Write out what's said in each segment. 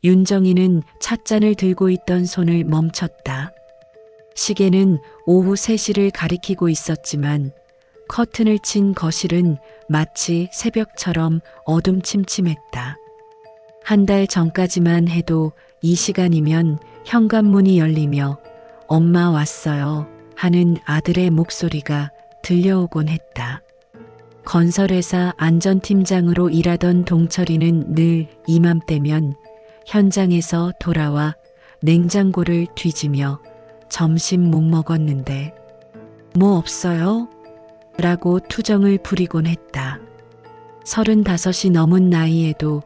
윤정이는 찻잔을 들고 있던 손을 멈췄다. 시계는 오후 3시를 가리키고 있었지만 커튼을 친 거실은 마치 새벽처럼 어둠침침했다. 한 달 전까지만 해도 이 시간이면 현관문이 열리며 엄마 왔어요 하는 아들의 목소리가 들려오곤 했다. 건설회사 안전팀장으로 일하던 동철이는 늘 이맘때면 현장에서 돌아와 냉장고를 뒤지며 점심 못 먹었는데 뭐 없어요? 라고 투정을 부리곤 했다. 35이 넘은 나이에도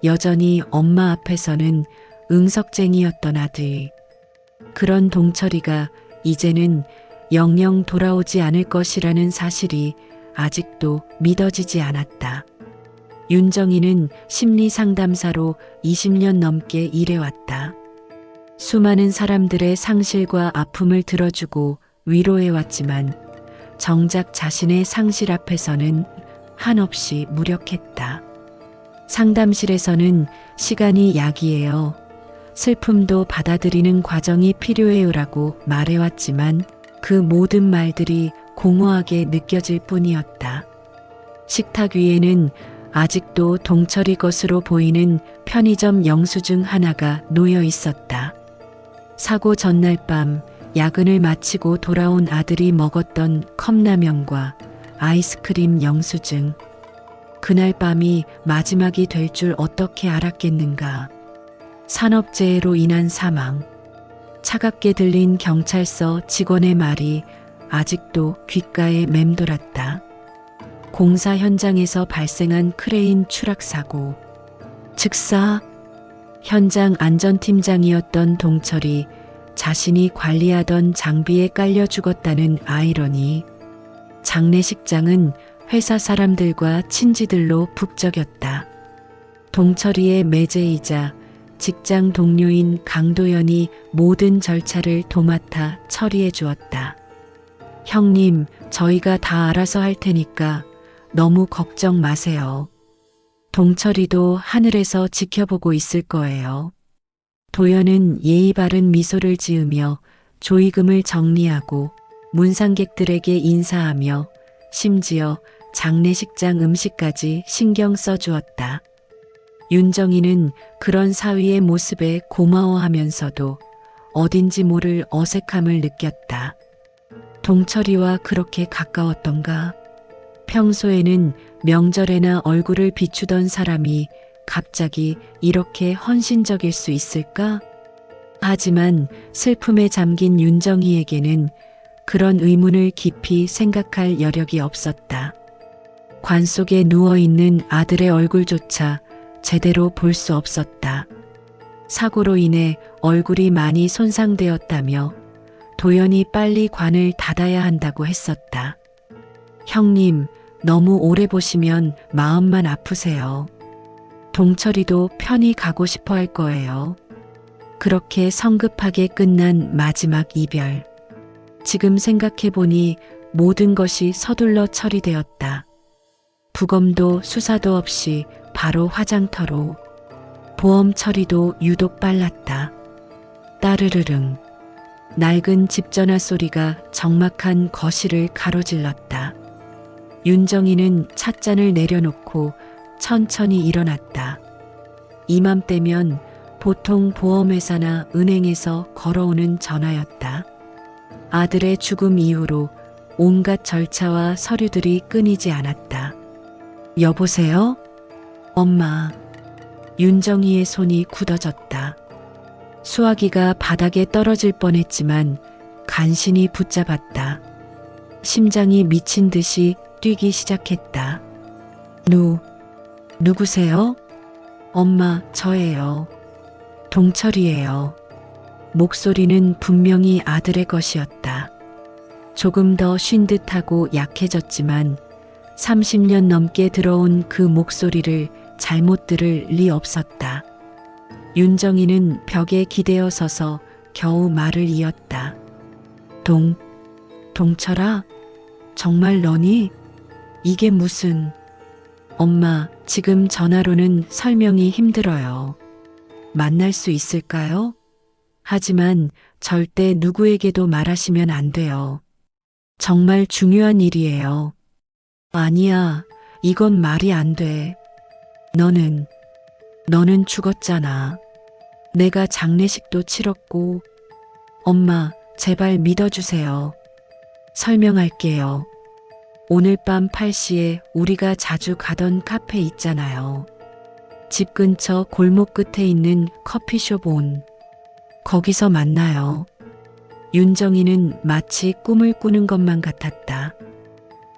여전히 엄마 앞에서는 응석쟁이였던 아들. 그런 동철이가 이제는 영영 돌아오지 않을 것이라는 사실이 아직도 믿어지지 않았다. 윤정이는 심리상담사로 20년 넘게 일해왔다. 수많은 사람들의 상실과 아픔을 들어주고 위로해왔지만 정작 자신의 상실 앞에서는 한없이 무력했다. 상담실에서는 시간이 약이에요. 슬픔도 받아들이는 과정이 필요해요라고 말해왔지만 그 모든 말들이 공허하게 느껴질 뿐이었다. 식탁 위에는 아직도 동철이 것으로 보이는 편의점 영수증 하나가 놓여 있었다. 사고 전날 밤 야근을 마치고 돌아온 아들이 먹었던 컵라면과 아이스크림 영수증. 그날 밤이 마지막이 될 줄 어떻게 알았겠는가. 산업재해로 인한 사망. 차갑게 들린 경찰서 직원의 말이 아직도 귓가에 맴돌았다. 공사 현장에서 발생한 크레인 추락사고. 즉사 현장 안전팀장이었던 동철이 자신이 관리하던 장비에 깔려 죽었다는 아이러니. 장례식장은 회사 사람들과 친지들로 북적였다. 동철이의 매제이자 직장 동료인 강도연이 모든 절차를 도맡아 처리해 주었다. 형님, 저희가 다 알아서 할 테니까 너무 걱정 마세요. 동철이도 하늘에서 지켜보고 있을 거예요. 도연은 예의 바른 미소를 지으며 조의금을 정리하고 문상객들에게 인사하며 심지어 장례식장 음식까지 신경 써주었다. 윤정이는 그런 사위의 모습에 고마워하면서도 어딘지 모를 어색함을 느꼈다. 동철이와 그렇게 가까웠던가? 평소에는 명절에나 얼굴을 비추던 사람이 갑자기 이렇게 헌신적일 수 있을까? 하지만 슬픔에 잠긴 윤정이에게는 그런 의문을 깊이 생각할 여력이 없었다. 관 속에 누워있는 아들의 얼굴조차 제대로 볼 수 없었다. 사고로 인해 얼굴이 많이 손상되었다며 도연이 빨리 관을 닫아야 한다고 했었다. 형님, 너무 오래 보시면 마음만 아프세요. 동철이도 편히 가고 싶어 할 거예요. 그렇게 성급하게 끝난 마지막 이별. 지금 생각해보니 모든 것이 서둘러 처리되었다. 부검도 수사도 없이 바로 화장터로. 보험 처리도 유독 빨랐다. 따르르릉. 낡은 집 전화 소리가 적막한 거실을 가로질렀다. 윤정이는 찻잔을 내려놓고 천천히 일어났다. 이맘때면 보통 보험회사나 은행에서 걸어오는 전화였다. 아들의 죽음 이후로 온갖 절차와 서류들이 끊이지 않았다. 여보세요? 엄마. 윤정이의 손이 굳어졌다. 수화기가 바닥에 떨어질 뻔했지만 간신히 붙잡았다. 심장이 미친 듯이 뛰기 시작했다. 누구세요? 엄마, 저예요. 동철이에요. 목소리는 분명히 아들의 것이었다. 조금 더 쉰 듯하고 약해졌지만 30년 넘게 들어온 그 목소리를 잘못 들을 리 없었다. 윤정이는 벽에 기대어 서서 겨우 말을 이었다. 동철아? 정말 너니? 이게 무슨... 엄마, 지금 전화로는 설명이 힘들어요. 만날 수 있을까요? 하지만 절대 누구에게도 말하시면 안 돼요. 정말 중요한 일이에요. 아니야, 이건 말이 안 돼. 너는 죽었잖아. 내가 장례식도 치렀고, 엄마, 제발 믿어주세요. 설명할게요. 오늘 밤 8시에 우리가 자주 가던 카페 있잖아요. 집 근처 골목 끝에 있는 커피숍 온. 거기서 만나요. 윤정이는 마치 꿈을 꾸는 것만 같았다.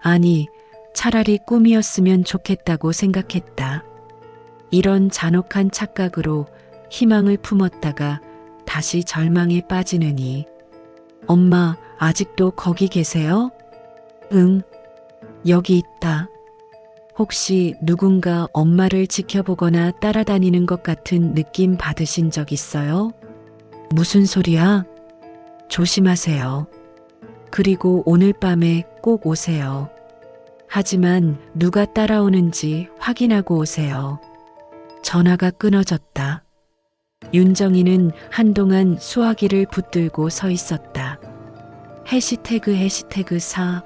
아니, 차라리 꿈이었으면 좋겠다고 생각했다. 이런 잔혹한 착각으로 희망을 품었다가 다시 절망에 빠지느니. 엄마, 아직도 거기 계세요? 응, 여기 있다. 혹시 누군가 엄마를 지켜보거나 따라다니는 것 같은 느낌 받으신 적 있어요? 무슨 소리야? 조심하세요. 그리고 오늘 밤에 꼭 오세요. 하지만 누가 따라오는지 확인하고 오세요. 전화가 끊어졌다. 윤정이는 한동안 수화기를 붙들고 서 있었다. 해시태그 4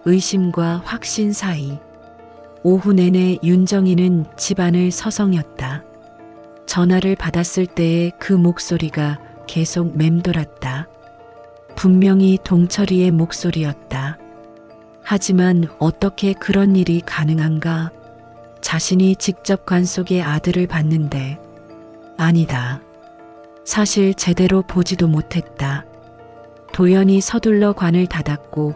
의심과 확신 사이. 오후 내내 윤정이는 집안을 서성였다. 전화를 받았을 때의 그 목소리가 계속 맴돌았다. 분명히 동철이의 목소리였다. 하지만 어떻게 그런 일이 가능한가? 자신이 직접 관속의 아들을 봤는데 아니다. 사실 제대로 보지도 못했다. 도연이 서둘러 관을 닫았고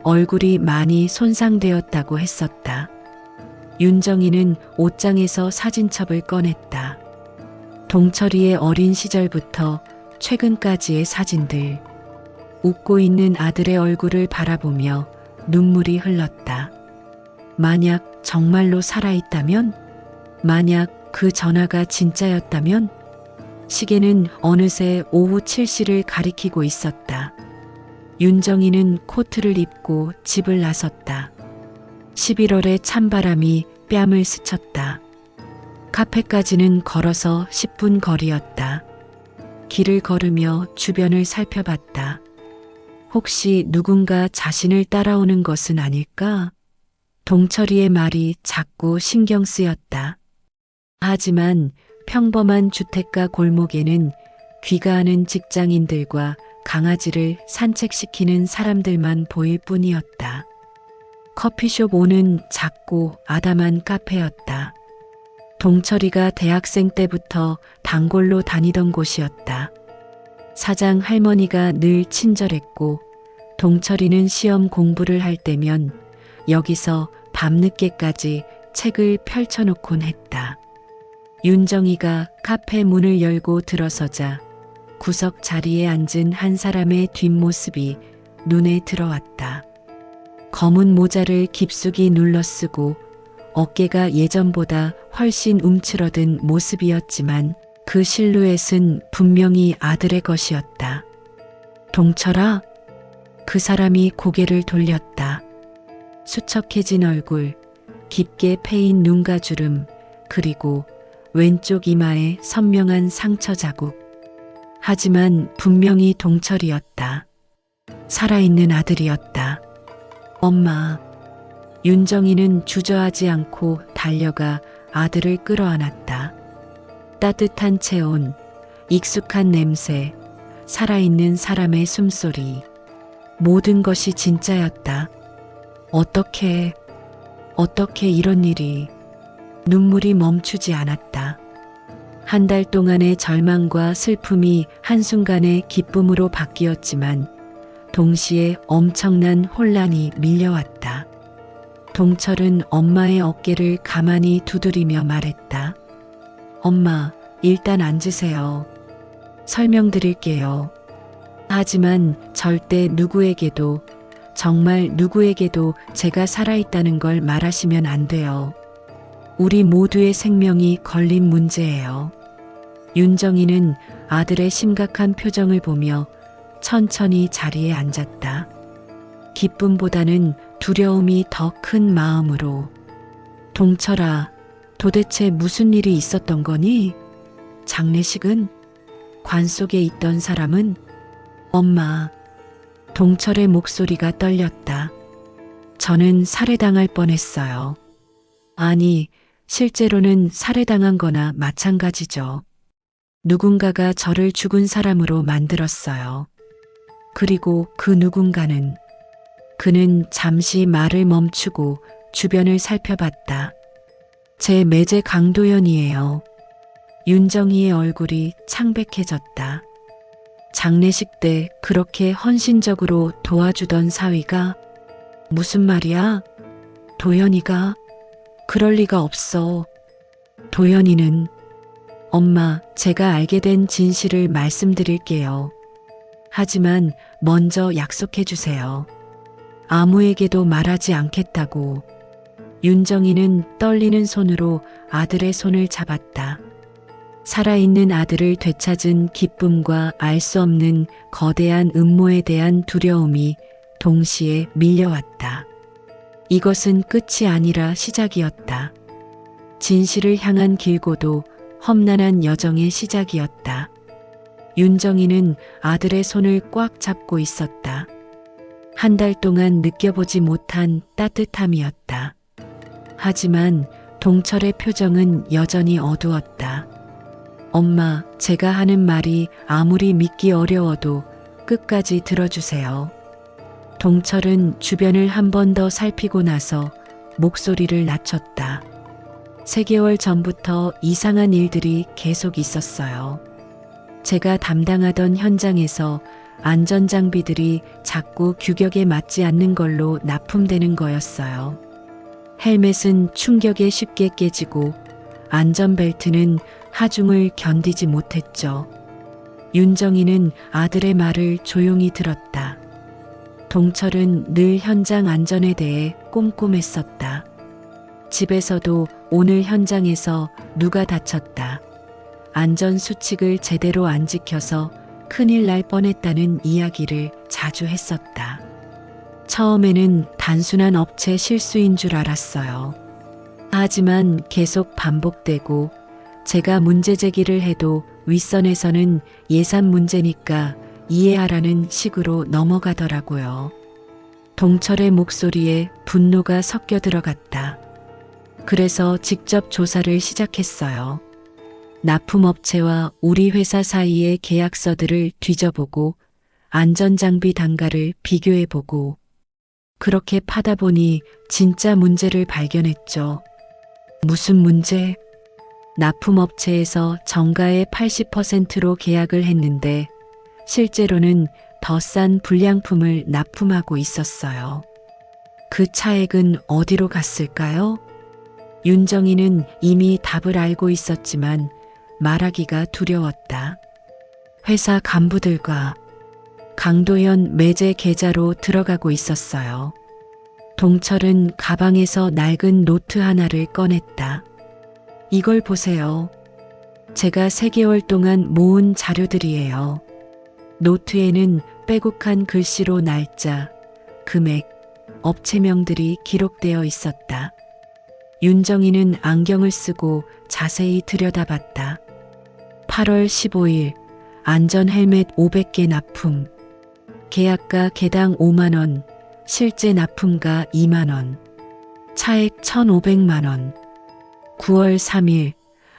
얼굴이 많이 손상되었다고 했었다. 윤정이는 옷장에서 사진첩을 꺼냈다. 동철이의 어린 시절부터 최근까지의 사진들. 웃고 있는 아들의 얼굴을 바라보며 눈물이 흘렀다. 만약 정말로 살아있다면? 만약 그 전화가 진짜였다면? 시계는 어느새 오후 7시를 가리키고 있었다. 윤정이는 코트를 입고 집을 나섰다. 11월의 찬바람이 뺨을 스쳤다. 카페까지는 걸어서 10분 거리였다. 길을 걸으며 주변을 살펴봤다. 혹시 누군가 자신을 따라오는 것은 아닐까? 동철이의 말이 자꾸 신경 쓰였다. 하지만 평범한 주택가 골목에는 귀가하는 직장인들과 강아지를 산책시키는 사람들만 보일 뿐이었다. 커피숍 오는 작고 아담한 카페였다. 동철이가 대학생 때부터 단골로 다니던 곳이었다. 사장 할머니가 늘 친절했고 동철이는 시험 공부를 할 때면 여기서 밤늦게까지 책을 펼쳐놓곤 했다. 윤정이가 카페 문을 열고 들어서자 구석 자리에 앉은 한 사람의 뒷모습이 눈에 들어왔다. 검은 모자를 깊숙이 눌러쓰고 어깨가 예전보다 훨씬 움츠러든 모습이었지만 그 실루엣은 분명히 아들의 것이었다. 동철아? 그 사람이 고개를 돌렸다. 수척해진 얼굴, 깊게 패인 눈가주름, 그리고 왼쪽 이마에 선명한 상처 자국. 하지만 분명히 동철이었다. 살아있는 아들이었다. 엄마. 윤정이는 주저하지 않고 달려가 아들을 끌어안았다. 따뜻한 체온, 익숙한 냄새, 살아있는 사람의 숨소리. 모든 것이 진짜였다. 어떻게 이런 일이. 눈물이 멈추지 않았다. 한 달 동안의 절망과 슬픔이 한순간에 기쁨으로 바뀌었지만 동시에 엄청난 혼란이 밀려왔다. 동철은 엄마의 어깨를 가만히 두드리며 말했다. 엄마, 일단 앉으세요. 설명드릴게요. 하지만 절대 누구에게도, 정말 누구에게도 제가 살아있다는 걸 말하시면 안 돼요. 우리 모두의 생명이 걸린 문제예요. 윤정이는 아들의 심각한 표정을 보며 천천히 자리에 앉았다. 기쁨보다는 두려움이 더 큰 마음으로. 동철아, 도대체 무슨 일이 있었던 거니? 장례식은? 관 속에 있던 사람은? 엄마. 동철의 목소리가 떨렸다. 저는 살해당할 뻔했어요. 아니, 실제로는 살해당한 거나 마찬가지죠. 누군가가 저를 죽은 사람으로 만들었어요. 그리고 그 누군가는, 그는 잠시 말을 멈추고 주변을 살펴봤다. 제 매제 강도연이에요. 윤정희의 얼굴이 창백해졌다. 장례식 때 그렇게 헌신적으로 도와주던 사위가? 무슨 말이야? 도연이가? 그럴 리가 없어. 도연이는? 엄마, 제가 알게 된 진실을 말씀드릴게요. 하지만 먼저 약속해 주세요. 아무에게도 말하지 않겠다고. 윤정이는 떨리는 손으로 아들의 손을 잡았다. 살아있는 아들을 되찾은 기쁨과 알 수 없는 거대한 음모에 대한 두려움이 동시에 밀려왔다. 이것은 끝이 아니라 시작이었다. 진실을 향한 길고도 험난한 여정의 시작이었다. 윤정이는 아들의 손을 꽉 잡고 있었다. 한 달 동안 느껴보지 못한 따뜻함이었다. 하지만 동철의 표정은 여전히 어두웠다. 엄마, 제가 하는 말이 아무리 믿기 어려워도 끝까지 들어주세요. 동철은 주변을 한 번 더 살피고 나서 목소리를 낮췄다. 3개월 전부터 이상한 일들이 계속 있었어요. 제가 담당하던 현장에서 안전장비들이 자꾸 규격에 맞지 않는 걸로 납품되는 거였어요. 헬멧은 충격에 쉽게 깨지고 안전벨트는 하중을 견디지 못했죠. 윤정이는 아들의 말을 조용히 들었다. 동철은 늘 현장 안전에 대해 꼼꼼했었다. 집에서도 오늘 현장에서 누가 다쳤다. 안전수칙을 제대로 안 지켜서 큰일 날 뻔했다는 이야기를 자주 했었다. 처음에는 단순한 업체 실수인 줄 알았어요. 하지만 계속 반복되고 제가 문제 제기를 해도 윗선에서는 예산 문제니까 이해하라는 식으로 넘어가더라고요. 동철의 목소리에 분노가 섞여 들어갔다. 그래서 직접 조사를 시작했어요. 납품업체와 우리 회사 사이의 계약서들을 뒤져보고 안전장비 단가를 비교해보고 그렇게 파다 보니 진짜 문제를 발견했죠. 무슨 문제? 납품업체에서 정가의 80%로 계약을 했는데 실제로는 더 싼 불량품을 납품하고 있었어요. 그 차액은 어디로 갔을까요? 윤정이는 이미 답을 알고 있었지만 말하기가 두려웠다. 회사 간부들과 강도연 매제 계좌로 들어가고 있었어요. 동철은 가방에서 낡은 노트 하나를 꺼냈다. 이걸 보세요. 제가 3개월 동안 모은 자료들이에요. 노트에는 빼곡한 글씨로 날짜, 금액, 업체명들이 기록되어 있었다. 윤정이는 안경을 쓰고 자세히 들여다봤다. 8월 15일 안전 헬멧 500개 납품. 계약가 개당 5만 원, 실제 납품가 2만 원. 차액 1,500만 원. 9월 3일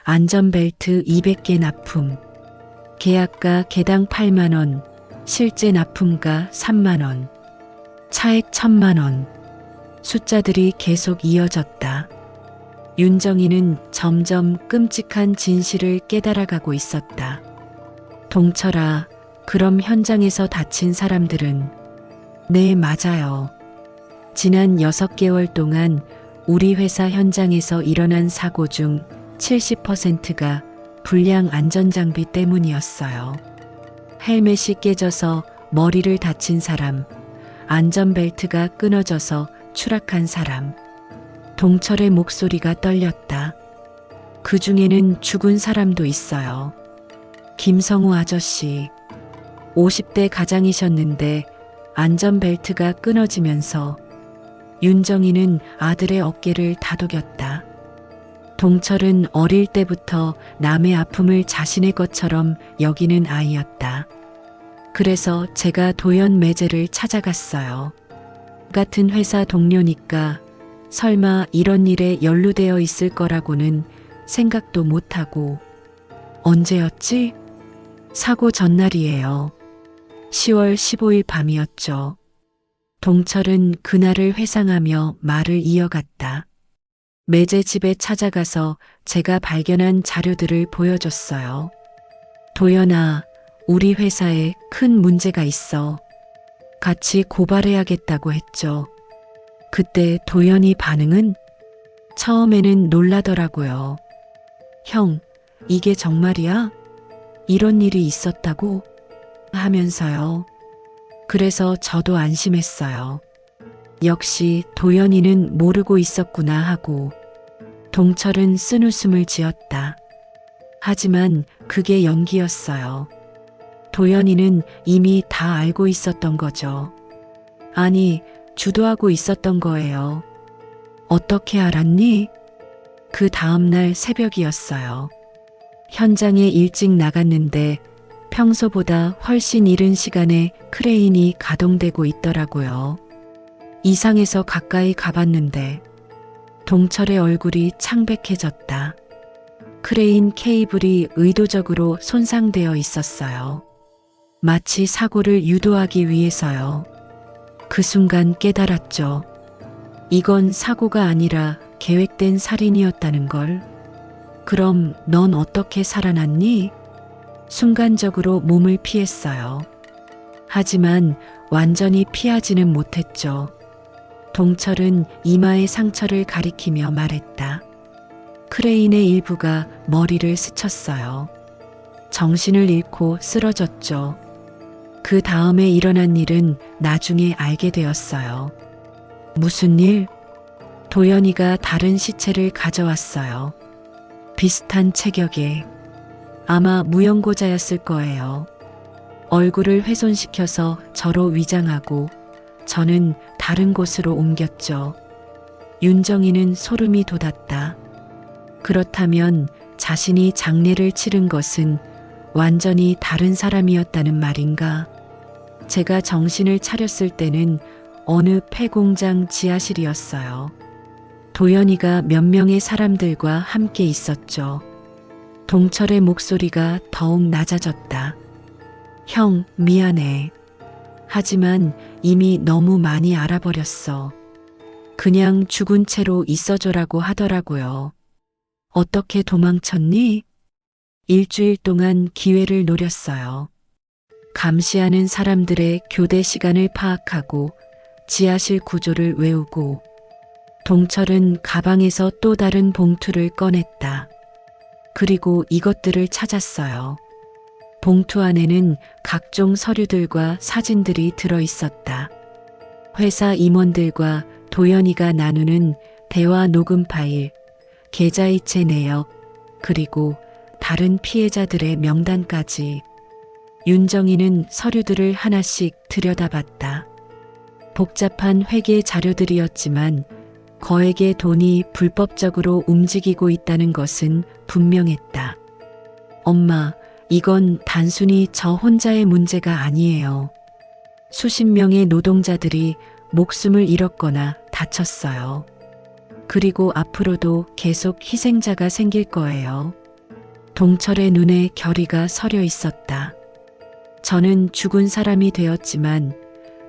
안전벨트 200개 납품. 계약가 개당 8만 원, 실제 납품가 3만 원. 차액 1,000만 원. 숫자들이 계속 이어졌다. 윤정이는 점점 끔찍한 진실을 깨달아가고 있었다. 동철아, 그럼 현장에서 다친 사람들은? 네, 맞아요. 지난 6개월 동안 우리 회사 현장에서 일어난 사고 중 70%가 불량 안전장비 때문이었어요. 헬멧이 깨져서 머리를 다친 사람, 안전벨트가 끊어져서 추락한 사람. 동철의 목소리가 떨렸다. 그 중에는 죽은 사람도 있어요. 김성우 아저씨, 50대 가장이셨는데 안전벨트가 끊어지면서 윤정이는 아들의 어깨를 다독였다. 동철은 어릴 때부터 남의 아픔을 자신의 것처럼 여기는 아이였다. 그래서 제가 도연 매제를 찾아갔어요. 같은 회사 동료니까 설마 이런 일에 연루되어 있을 거라고는 생각도 못하고. 언제였지? 사고 전날이에요. 10월 15일 밤이었죠. 동철은 그날을 회상하며 말을 이어갔다. 매제 집에 찾아가서 제가 발견한 자료들을 보여줬어요. 도연아, 우리 회사에 큰 문제가 있어. 같이 고발해야겠다고 했죠. 그때 도연이 반응은 처음에는 놀라더라고요. 형, 이게 정말이야? 이런 일이 있었다고? 하면서요. 그래서 저도 안심했어요. 역시 도연이는 모르고 있었구나 하고. 동철은 쓴웃음을 지었다. 하지만 그게 연기였어요. 도연이는 이미 다 알고 있었던 거죠. 아니, 주도하고 있었던 거예요. 어떻게 알았니? 그 다음날 새벽이었어요. 현장에 일찍 나갔는데 평소보다 훨씬 이른 시간에 크레인이 가동되고 있더라고요. 이상해서 가까이 가봤는데 동철의 얼굴이 창백해졌다. 크레인 케이블이 의도적으로 손상되어 있었어요. 마치 사고를 유도하기 위해서요. 그 순간 깨달았죠. 이건 사고가 아니라 계획된 살인이었다는 걸. 그럼 넌 어떻게 살아났니? 순간적으로 몸을 피했어요. 하지만 완전히 피하지는 못했죠. 동철은 이마의 상처를 가리키며 말했다. 크레인의 일부가 머리를 스쳤어요. 정신을 잃고 쓰러졌죠. 그 다음에 일어난 일은 나중에 알게 되었어요. 무슨 일? 도연이가 다른 시체를 가져왔어요. 비슷한 체격에. 아마 무연고자였을 거예요. 얼굴을 훼손시켜서 저로 위장하고 저는 다른 곳으로 옮겼죠. 윤정이는 소름이 돋았다. 그렇다면 자신이 장례를 치른 것은 완전히 다른 사람이었다는 말인가? 제가 정신을 차렸을 때는 어느 폐공장 지하실이었어요. 도연이가 몇 명의 사람들과 함께 있었죠. 동철의 목소리가 더욱 낮아졌다. 형, 미안해. 하지만 이미 너무 많이 알아버렸어. 그냥 죽은 채로 있어줘라고 하더라고요. 어떻게 도망쳤니? 일주일 동안 기회를 노렸어요. 감시하는 사람들의 교대 시간을 파악하고 지하실 구조를 외우고. 동철은 가방에서 또 다른 봉투를 꺼냈다. 그리고 이것들을 찾았어요. 봉투 안에는 각종 서류들과 사진들이 들어 있었다. 회사 임원들과 도연이가 나누는 대화 녹음 파일, 계좌이체 내역, 그리고 다른 피해자들의 명단까지. 윤정이는 서류들을 하나씩 들여다봤다. 복잡한 회계 자료들이었지만 거액의 돈이 불법적으로 움직이고 있다는 것은 분명했다. 엄마, 이건 단순히 저 혼자의 문제가 아니에요. 수십 명의 노동자들이 목숨을 잃었거나 다쳤어요. 그리고 앞으로도 계속 희생자가 생길 거예요. 동철의 눈에 결의가 서려 있었다. 저는 죽은 사람이 되었지만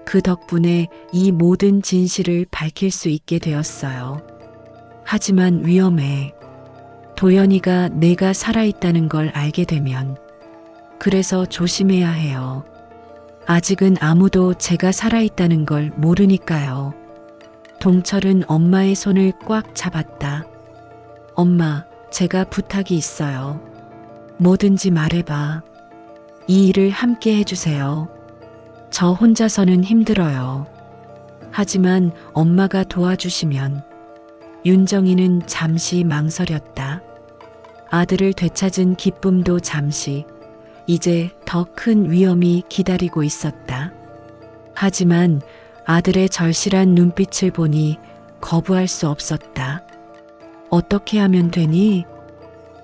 그 덕분에 이 모든 진실을 밝힐 수 있게 되었어요. 하지만 위험해. 도연이가 내가 살아있다는 걸 알게 되면. 그래서 조심해야 해요. 아직은 아무도 제가 살아있다는 걸 모르니까요. 동철은 엄마의 손을 꽉 잡았다. 엄마, 제가 부탁이 있어요. 뭐든지 말해봐. 이 일을 함께 해주세요. 저 혼자서는 힘들어요. 하지만 엄마가 도와주시면. 윤정이는 잠시 망설였다. 아들을 되찾은 기쁨도 잠시. 이제 더 큰 위험이 기다리고 있었다. 하지만 아들의 절실한 눈빛을 보니 거부할 수 없었다. 어떻게 하면 되니?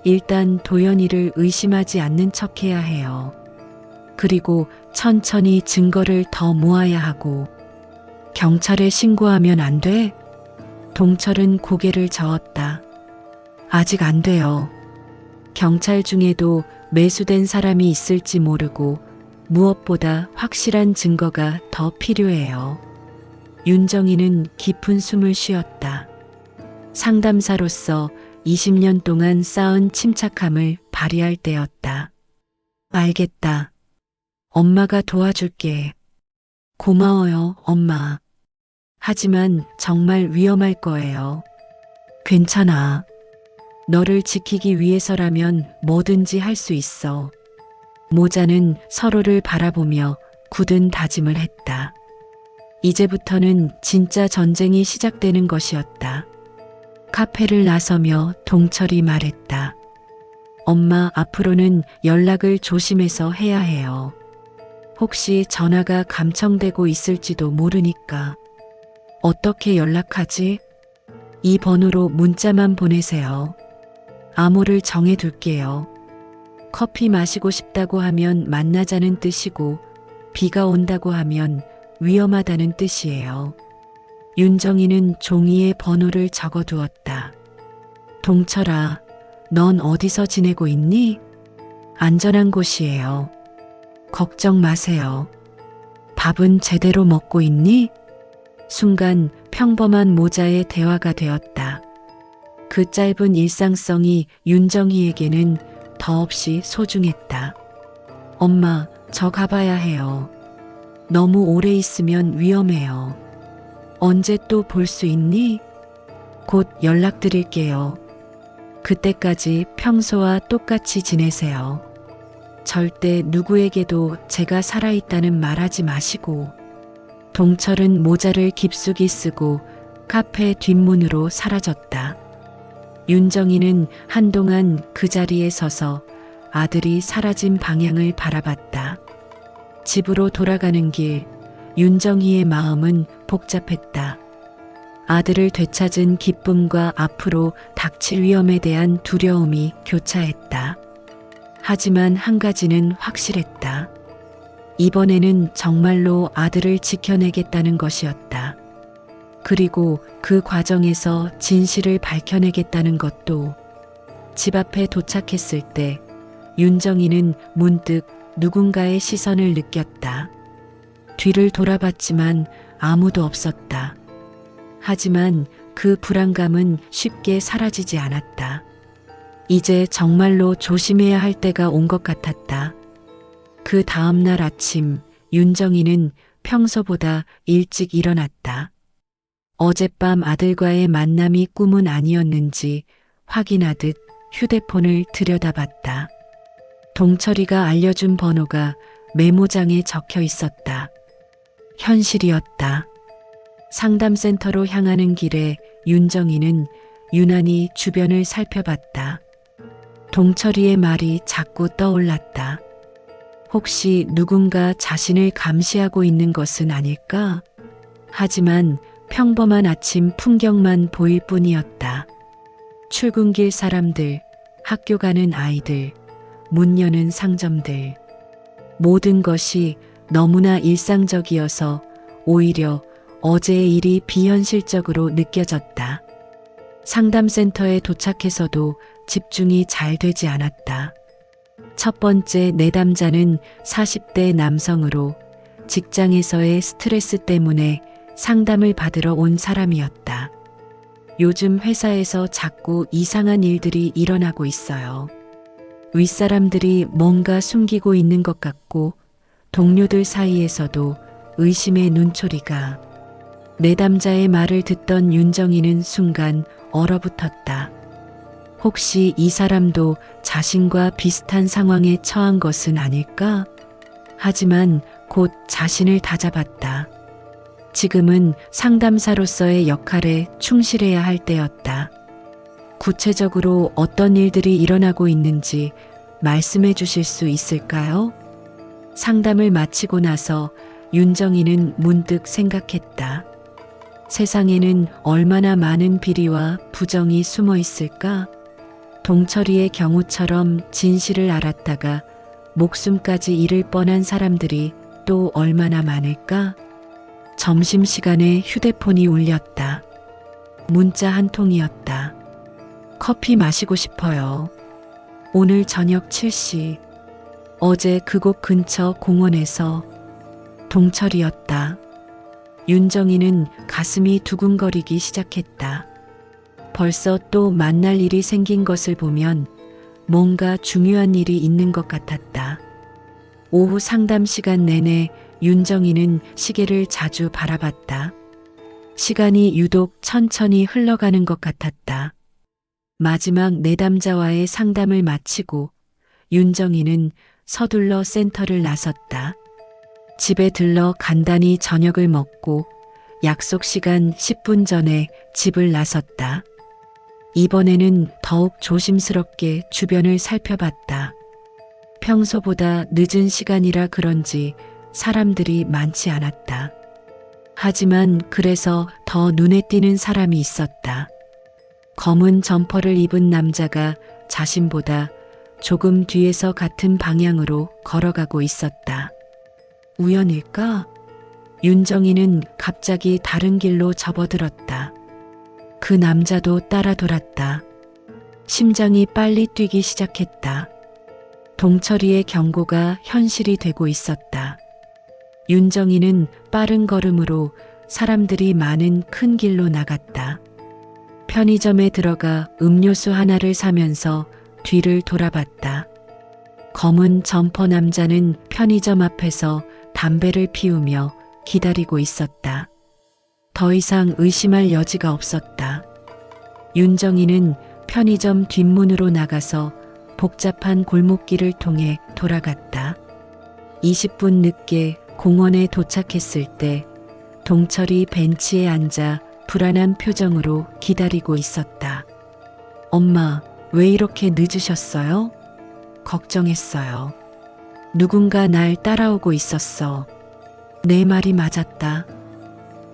일단 도연이를 의심하지 않는 척 해야 해요. 그리고 천천히 증거를 더 모아야 하고. 경찰에 신고하면 안 돼? 동철은 고개를 저었다. 아직 안 돼요. 경찰 중에도 매수된 사람이 있을지 모르고 무엇보다 확실한 증거가 더 필요해요. 윤정이는 깊은 숨을 쉬었다. 상담사로서 20년 동안 쌓은 침착함을 발휘할 때였다. 알겠다. 엄마가 도와줄게. 고마워요, 엄마. 하지만 정말 위험할 거예요. 괜찮아. 너를 지키기 위해서라면 뭐든지 할 수 있어. 모자는 서로를 바라보며 굳은 다짐을 했다. 이제부터는 진짜 전쟁이 시작되는 것이었다. 카페를 나서며 동철이 말했다. 엄마, 앞으로는 연락을 조심해서 해야 해요. 혹시 전화가 감청되고 있을지도 모르니까. 어떻게 연락하지? 이 번호로 문자만 보내세요. 암호를 정해둘게요. 커피 마시고 싶다고 하면 만나자는 뜻이고, 비가 온다고 하면 위험하다는 뜻이에요. 윤정이는 종이에 번호를 적어두었다. 동철아, 넌 어디서 지내고 있니? 안전한 곳이에요. 걱정 마세요. 밥은 제대로 먹고 있니? 순간 평범한 모자의 대화가 되었다. 그 짧은 일상성이 윤정이에게는 더없이 소중했다. 엄마, 저 가봐야 해요. 너무 오래 있으면 위험해요. 언제 또 볼 수 있니? 곧 연락드릴게요. 그때까지 평소와 똑같이 지내세요. 절대 누구에게도 제가 살아있다는 말하지 마시고. 동철은 모자를 깊숙이 쓰고 카페 뒷문으로 사라졌다. 윤정이는 한동안 그 자리에 서서 아들이 사라진 방향을 바라봤다. 집으로 돌아가는 길, 윤정이의 마음은 복잡했다. 아들을 되찾은 기쁨과 앞으로 닥칠 위험에 대한 두려움이 교차했다. 하지만 한 가지는 확실했다. 이번에는 정말로 아들을 지켜내겠다는 것이었다. 그리고 그 과정에서 진실을 밝혀내겠다는 것도. 집 앞에 도착했을 때 윤정이는 문득 누군가의 시선을 느꼈다. 뒤를 돌아봤지만 아무도 없었다. 하지만 그 불안감은 쉽게 사라지지 않았다. 이제 정말로 조심해야 할 때가 온 것 같았다. 그 다음 날 아침, 윤정이는 평소보다 일찍 일어났다. 어젯밤 아들과의 만남이 꿈은 아니었는지 확인하듯 휴대폰을 들여다봤다. 동철이가 알려준 번호가 메모장에 적혀 있었다. 현실이었다. 상담센터로 향하는 길에 윤정이는 유난히 주변을 살펴봤다. 동철이의 말이 자꾸 떠올랐다. 혹시 누군가 자신을 감시하고 있는 것은 아닐까? 하지만 평범한 아침 풍경만 보일 뿐이었다. 출근길 사람들, 학교 가는 아이들, 문 여는 상점들. 모든 것이 너무나 일상적이어서 오히려 어제의 일이 비현실적으로 느껴졌다. 상담센터에 도착해서도 집중이 잘 되지 않았다. 첫 번째 내담자는 40대 남성으로 직장에서의 스트레스 때문에 상담을 받으러 온 사람이었다. 요즘 회사에서 자꾸 이상한 일들이 일어나고 있어요. 윗사람들이 뭔가 숨기고 있는 것 같고 동료들 사이에서도 의심의 눈초리가. 내담자의 말을 듣던 윤정이는 순간 얼어붙었다. 혹시 이 사람도 자신과 비슷한 상황에 처한 것은 아닐까? 하지만 곧 자신을 다잡았다. 지금은 상담사로서의 역할에 충실해야 할 때였다. 구체적으로 어떤 일들이 일어나고 있는지 말씀해 주실 수 있을까요? 상담을 마치고 나서 윤정이는 문득 생각했다. 세상에는 얼마나 많은 비리와 부정이 숨어 있을까? 동철이의 경우처럼 진실을 알았다가 목숨까지 잃을 뻔한 사람들이 또 얼마나 많을까? 점심시간에 휴대폰이 울렸다. 문자 한 통이었다. 커피 마시고 싶어요. 오늘 저녁 7시. 어제 그곳 근처 공원에서. 동철이었다. 윤정이는 가슴이 두근거리기 시작했다. 벌써 또 만날 일이 생긴 것을 보면 뭔가 중요한 일이 있는 것 같았다. 오후 상담 시간 내내 윤정이는 시계를 자주 바라봤다. 시간이 유독 천천히 흘러가는 것 같았다. 마지막 내담자와의 상담을 마치고 윤정이는 서둘러 센터를 나섰다. 집에 들러 간단히 저녁을 먹고 약속 시간 10분 전에 집을 나섰다. 이번에는 더욱 조심스럽게 주변을 살펴봤다. 평소보다 늦은 시간이라 그런지 사람들이 많지 않았다. 하지만 그래서 더 눈에 띄는 사람이 있었다. 검은 점퍼를 입은 남자가 자신보다 조금 뒤에서 같은 방향으로 걸어가고 있었다. 우연일까? 윤정이는 갑자기 다른 길로 접어들었다. 그 남자도 따라 돌았다. 심장이 빨리 뛰기 시작했다. 동철이의 경고가 현실이 되고 있었다. 윤정이는 빠른 걸음으로 사람들이 많은 큰 길로 나갔다. 편의점에 들어가 음료수 하나를 사면서 뒤를 돌아봤다. 검은 점퍼 남자는 편의점 앞에서 담배를 피우며 기다리고 있었다. 더 이상 의심할 여지가 없었다. 윤정이는 편의점 뒷문으로 나가서 복잡한 골목길을 통해 돌아갔다. 20분 늦게 공원에 도착했을 때 동철이 벤치에 앉아 불안한 표정으로 기다리고 있었다. 엄마, 왜 이렇게 늦으셨어요? 걱정했어요. 누군가 날 따라오고 있었어. 내 말이 맞았다.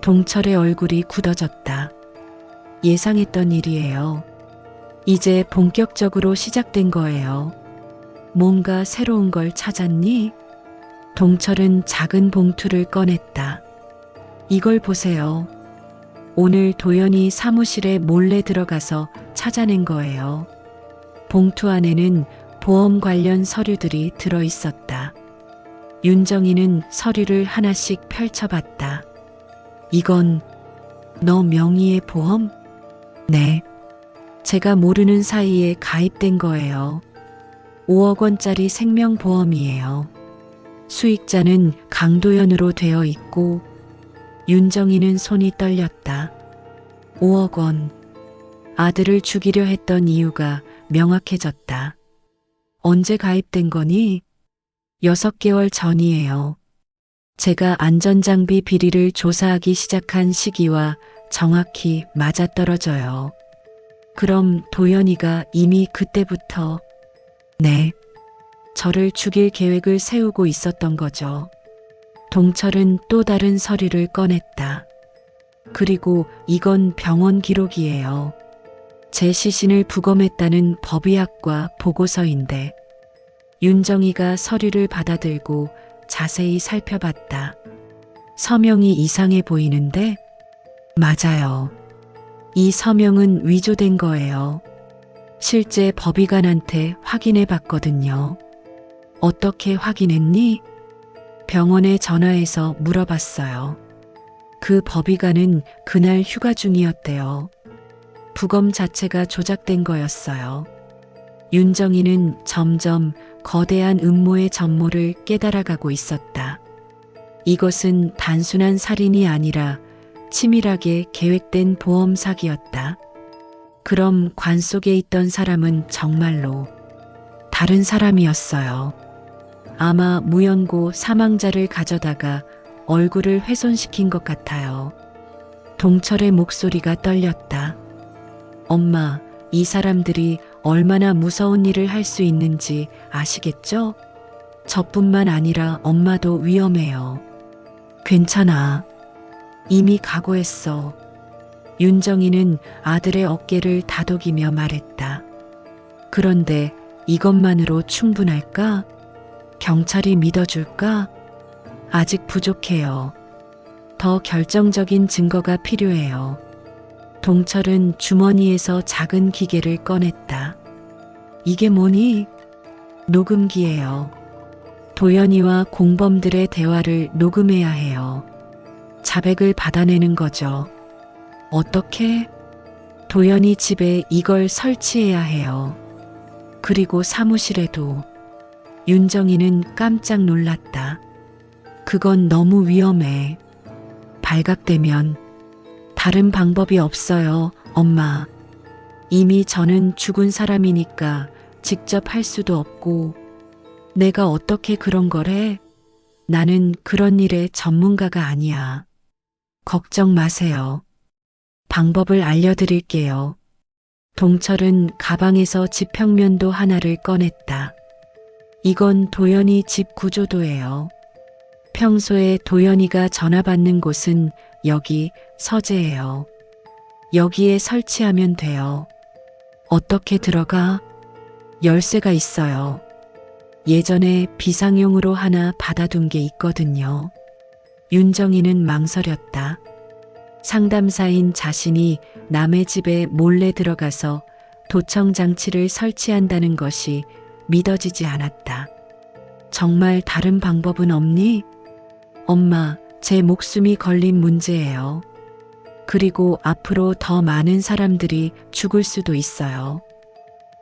동철의 얼굴이 굳어졌다. 예상했던 일이에요. 이제 본격적으로 시작된 거예요. 뭔가 새로운 걸 찾았니? 동철은 작은 봉투를 꺼냈다. 이걸 보세요. 오늘 도연이 사무실에 몰래 들어가서 찾아낸 거예요. 봉투 안에는 보험 관련 서류들이 들어 있었다. 윤정이는 서류를 하나씩 펼쳐봤다. 이건 너 명의의 보험? 네. 제가 모르는 사이에 가입된 거예요. 5억 원짜리 생명보험이에요. 수익자는 강도연으로 되어 있고 윤정이는 손이 떨렸다. 5억 원. 아들을 죽이려 했던 이유가 명확해졌다. 언제 가입된 거니? 6개월 전이에요. 제가 안전장비 비리를 조사하기 시작한 시기와 정확히 맞아떨어져요. 그럼 도연이가 이미 그때부터 네, 저를 죽일 계획을 세우고 있었던 거죠. 동철은 또 다른 서류를 꺼냈다. 그리고 이건 병원 기록이에요. 제 시신을 부검했다는 법의학과 보고서인데 윤정이가 서류를 받아들고 자세히 살펴봤다. 서명이 이상해 보이는데? 맞아요. 이 서명은 위조된 거예요. 실제 법의관한테 확인해 봤거든요. 어떻게 확인했니? 병원에 전화해서 물어봤어요. 그 법의관은 그날 휴가 중이었대요. 부검 자체가 조작된 거였어요. 윤정이는 점점 거대한 음모의 전모를 깨달아가고 있었다. 이것은 단순한 살인이 아니라 치밀하게 계획된 보험 사기였다. 그럼 관 속에 있던 사람은 정말로 다른 사람이었어요. 아마 무연고 사망자를 가져다가 얼굴을 훼손시킨 것 같아요. 동철의 목소리가 떨렸다. 엄마, 이 사람들이 얼마나 무서운 일을 할 수 있는지 아시겠죠? 저뿐만 아니라 엄마도 위험해요. 괜찮아. 이미 각오했어. 윤정이는 아들의 어깨를 다독이며 말했다. 그런데 이것만으로 충분할까? 경찰이 믿어줄까? 아직 부족해요. 더 결정적인 증거가 필요해요. 동철은 주머니에서 작은 기계를 꺼냈다. 이게 뭐니? 녹음기예요. 도연이와 공범들의 대화를 녹음해야 해요. 자백을 받아내는 거죠. 어떻게? 도연이 집에 이걸 설치해야 해요. 그리고 사무실에도. 윤정이는 깜짝 놀랐다. 그건 너무 위험해. 발각되면 다른 방법이 없어요, 엄마. 이미 저는 죽은 사람이니까 직접 할 수도 없고, 내가 어떻게 그런 걸 해? 나는 그런 일의 전문가가 아니야. 걱정 마세요. 방법을 알려드릴게요. 동철은 가방에서 지평면도 하나를 꺼냈다. 이건 도연이 집 구조도예요. 평소에 도연이가 전화 받는 곳은 여기 서재예요. 여기에 설치하면 돼요. 어떻게 들어가? 열쇠가 있어요. 예전에 비상용으로 하나 받아둔 게 있거든요. 윤정이는 망설였다. 상담사인 자신이 남의 집에 몰래 들어가서 도청 장치를 설치한다는 것이 믿어지지 않았다. 정말 다른 방법은 없니? 엄마, 제 목숨이 걸린 문제예요. 그리고 앞으로 더 많은 사람들이 죽을 수도 있어요.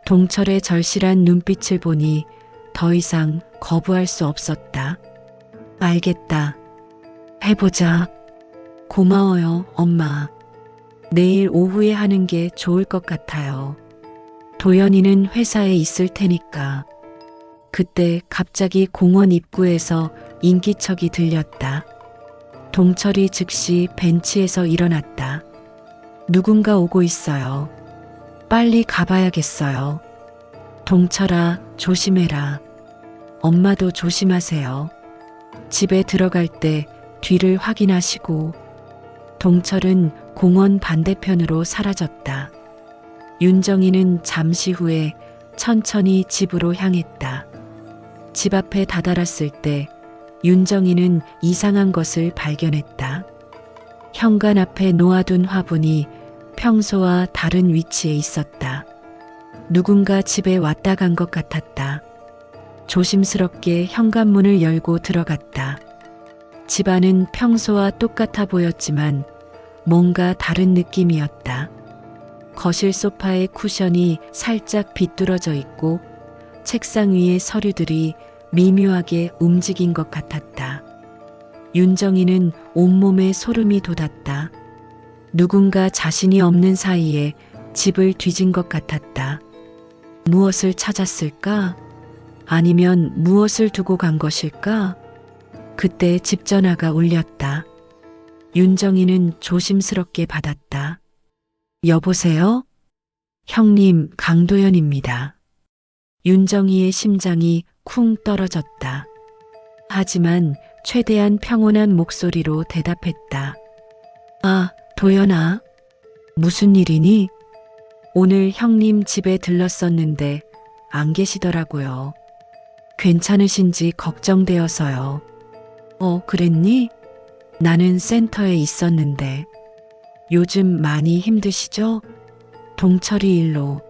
동철의 절실한 눈빛을 보니 더 이상 거부할 수 없었다. 알겠다. 해보자. 고마워요, 엄마. 내일 오후에 하는 게 좋을 것 같아요. 도연이는 회사에 있을 테니까. 그때 갑자기 공원 입구에서 인기척이 들렸다. 동철이 즉시 벤치에서 일어났다. 누군가 오고 있어요. 빨리 가봐야겠어요. 동철아, 조심해라. 엄마도 조심하세요. 집에 들어갈 때 뒤를 확인하시고. 동철은 공원 반대편으로 사라졌다. 윤정이는 잠시 후에 천천히 집으로 향했다. 집 앞에 다다랐을 때 윤정이는 이상한 것을 발견했다. 현관 앞에 놓아둔 화분이 평소와 다른 위치에 있었다. 누군가 집에 왔다 간 것 같았다. 조심스럽게 현관문을 열고 들어갔다. 집안은 평소와 똑같아 보였지만 뭔가 다른 느낌이었다. 거실 소파의 쿠션이 살짝 비뚤어져 있고 책상 위의 서류들이 미묘하게 움직인 것 같았다. 윤정이는 온몸에 소름이 돋았다. 누군가 자신이 없는 사이에 집을 뒤진 것 같았다. 무엇을 찾았을까? 아니면 무엇을 두고 간 것일까? 그때 집 전화가 울렸다. 윤정이는 조심스럽게 받았다. 여보세요? 형님, 강도연입니다. 윤정이의 심장이 쿵 떨어졌다. 하지만 최대한 평온한 목소리로 대답했다. 아, 도연아. 무슨 일이니? 오늘 형님 집에 들렀었는데 안 계시더라고요. 괜찮으신지 걱정되어서요. 그랬니? 나는 센터에 있었는데. 요즘 많이 힘드시죠? 동철이 일로.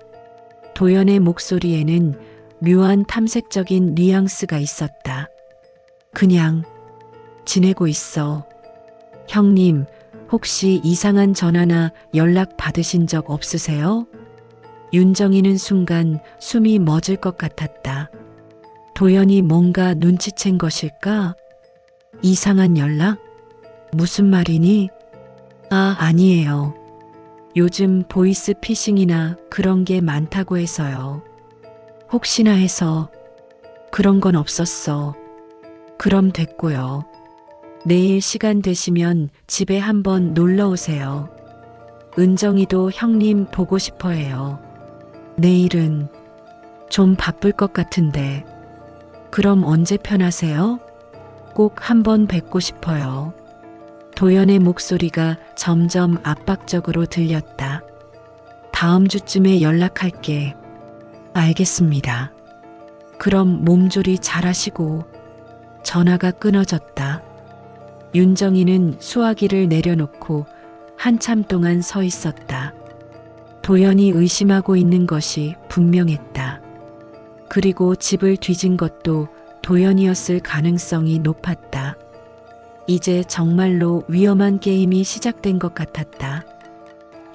도연의 목소리에는 묘한 탐색적인 뉘앙스가 있었다. 그냥 지내고 있어. 형님, 혹시 이상한 전화나 연락 받으신 적 없으세요? 윤정이는 순간 숨이 멎을 것 같았다. 도연이 뭔가 눈치챈 것일까? 이상한 연락? 무슨 말이니? 아니에요. 요즘 보이스 피싱이나 그런 게 많다고 해서요. 혹시나 해서. 그런 건 없었어. 그럼 됐고요. 내일 시간 되시면 집에 한번 놀러 오세요. 은정이도 형님 보고 싶어 해요. 내일은 좀 바쁠 것 같은데. 그럼 언제 편하세요? 꼭 한번 뵙고 싶어요. 도연의 목소리가 점점 압박적으로 들렸다. 다음 주쯤에 연락할게. 알겠습니다. 그럼 몸조리 잘하시고. 전화가 끊어졌다. 윤정이는 수화기를 내려놓고 한참 동안 서 있었다. 도연이 의심하고 있는 것이 분명했다. 그리고 집을 뒤진 것도 도연이었을 가능성이 높았다. 이제 정말로 위험한 게임이 시작된 것 같았다.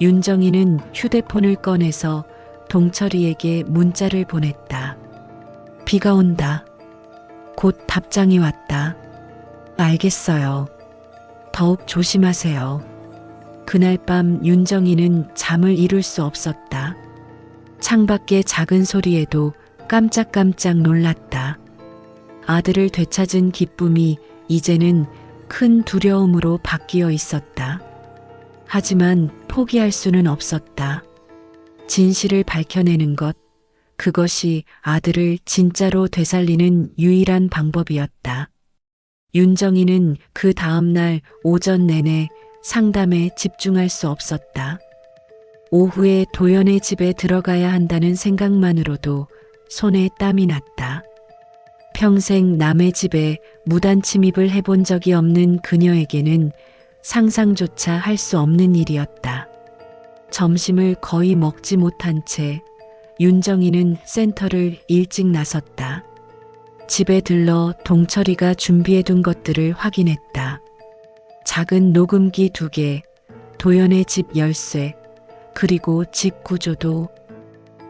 윤정이는 휴대폰을 꺼내서 동철이에게 문자를 보냈다. 비가 온다. 곧 답장이 왔다. 알겠어요. 더욱 조심하세요. 그날 밤 윤정이는 잠을 이룰 수 없었다. 창밖의 작은 소리에도 깜짝깜짝 놀랐다. 아들을 되찾은 기쁨이 이제는 큰 두려움으로 바뀌어 있었다. 하지만 포기할 수는 없었다. 진실을 밝혀내는 것, 그것이 아들을 진짜로 되살리는 유일한 방법이었다. 윤정이는 그 다음날 오전 내내 상담에 집중할 수 없었다. 오후에 도연의 집에 들어가야 한다는 생각만으로도 손에 땀이 났다. 평생 남의 집에 무단 침입을 해본 적이 없는 그녀에게는 상상조차 할 수 없는 일이었다. 점심을 거의 먹지 못한 채 윤정이는 센터를 일찍 나섰다. 집에 들러 동철이가 준비해둔 것들을 확인했다. 작은 녹음기 2개, 도연의 집 열쇠, 그리고 집 구조도.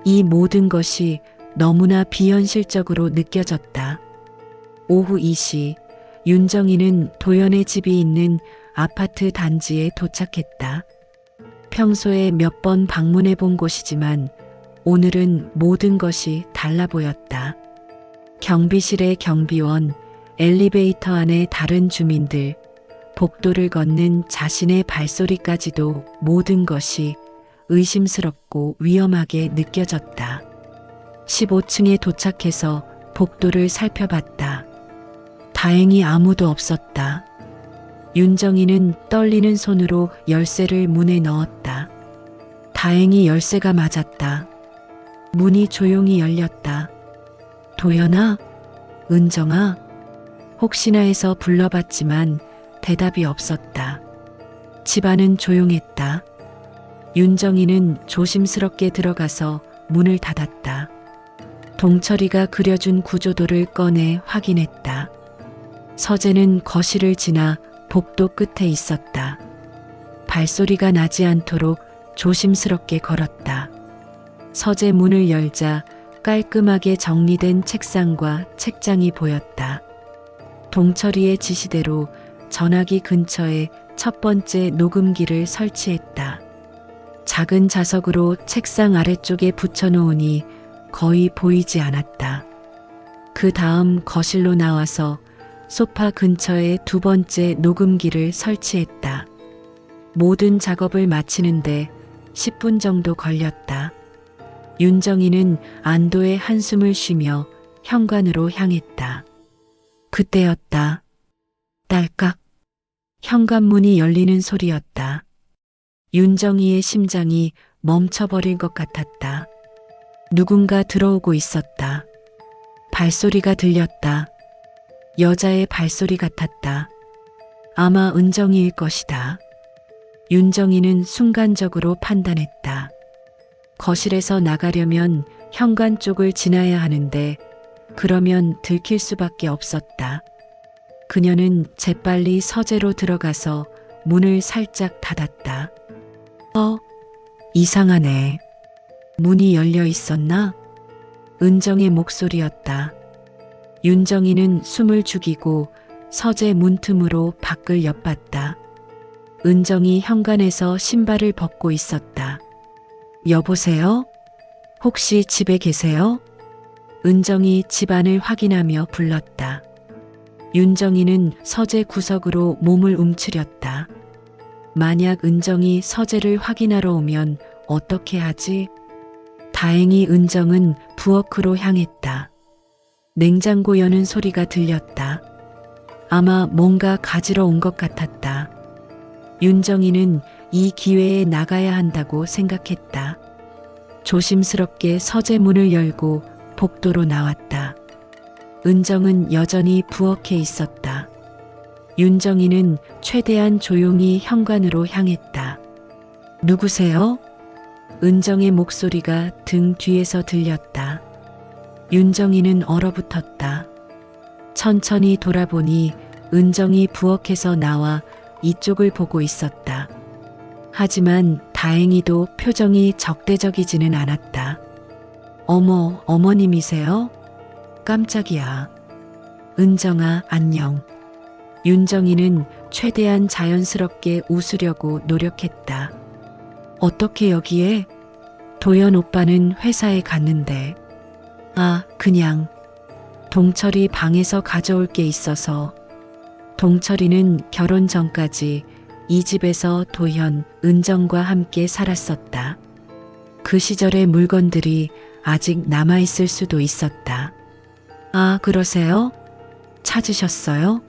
이 모든 것이 너무나 비현실적으로 느껴졌다. 오후 2시, 윤정이는 도연의 집이 있는 아파트 단지에 도착했다. 평소에 몇 번 방문해 본 곳이지만 오늘은 모든 것이 달라 보였다. 경비실의 경비원, 엘리베이터 안의 다른 주민들, 복도를 걷는 자신의 발소리까지도 모든 것이 의심스럽고 위험하게 느껴졌다. 15층에 도착해서 복도를 살펴봤다. 다행히 아무도 없었다. 윤정이는 떨리는 손으로 열쇠를 문에 넣었다. 다행히 열쇠가 맞았다. 문이 조용히 열렸다. 도연아? 은정아? 혹시나 해서 불러봤지만 대답이 없었다. 집안은 조용했다. 윤정이는 조심스럽게 들어가서 문을 닫았다. 동철이가 그려준 구조도를 꺼내 확인했다. 서재는 거실을 지나 복도 끝에 있었다. 발소리가 나지 않도록 조심스럽게 걸었다. 서재 문을 열자 깔끔하게 정리된 책상과 책장이 보였다. 동철이의 지시대로 전화기 근처에 첫 번째 녹음기를 설치했다. 작은 자석으로 책상 아래쪽에 붙여놓으니 거의 보이지 않았다. 그 다음 거실로 나와서 소파 근처에 2번째 녹음기를 설치했다. 모든 작업을 마치는데 10분 정도 걸렸다. 윤정이는 안도의 한숨을 쉬며 현관으로 향했다. 그때였다. 딸깍. 현관문이 열리는 소리였다. 윤정이의 심장이 멈춰버릴 것 같았다. 누군가 들어오고 있었다. 발소리가 들렸다. 여자의 발소리 같았다. 아마 은정이일 것이다. 윤정이는 순간적으로 판단했다. 거실에서 나가려면 현관 쪽을 지나야 하는데 그러면 들킬 수밖에 없었다. 그녀는 재빨리 서재로 들어가서 문을 살짝 닫았다. 이상하네. 문이 열려 있었나? 은정의 목소리였다. 윤정이는 숨을 죽이고 서재 문틈으로 밖을 엿봤다. 은정이 현관에서 신발을 벗고 있었다. 여보세요? 혹시 집에 계세요? 은정이 집안을 확인하며 불렀다. 윤정이는 서재 구석으로 몸을 움츠렸다. 만약 은정이 서재를 확인하러 오면 어떻게 하지? 다행히 은정은 부엌으로 향했다. 냉장고 여는 소리가 들렸다. 아마 뭔가 가지러 온 것 같았다. 윤정이는 이 기회에 나가야 한다고 생각했다. 조심스럽게 서재 문을 열고 복도로 나왔다. 은정은 여전히 부엌에 있었다. 윤정이는 최대한 조용히 현관으로 향했다. 누구세요? 은정의 목소리가 등 뒤에서 들렸다. 윤정이는 얼어붙었다. 천천히 돌아보니 은정이 부엌에서 나와 이쪽을 보고 있었다. 하지만 다행히도 표정이 적대적이지는 않았다. 어머, 어머님이세요? 깜짝이야. 은정아, 안녕. 윤정이는 최대한 자연스럽게 웃으려고 노력했다. 어떻게 여기에? 도연 오빠는 회사에 갔는데. 아, 그냥. 동철이 방에서 가져올 게 있어서. 동철이는 결혼 전까지 이 집에서 도현, 은정과 함께 살았었다. 그 시절의 물건들이 아직 남아있을 수도 있었다. 아, 그러세요? 찾으셨어요?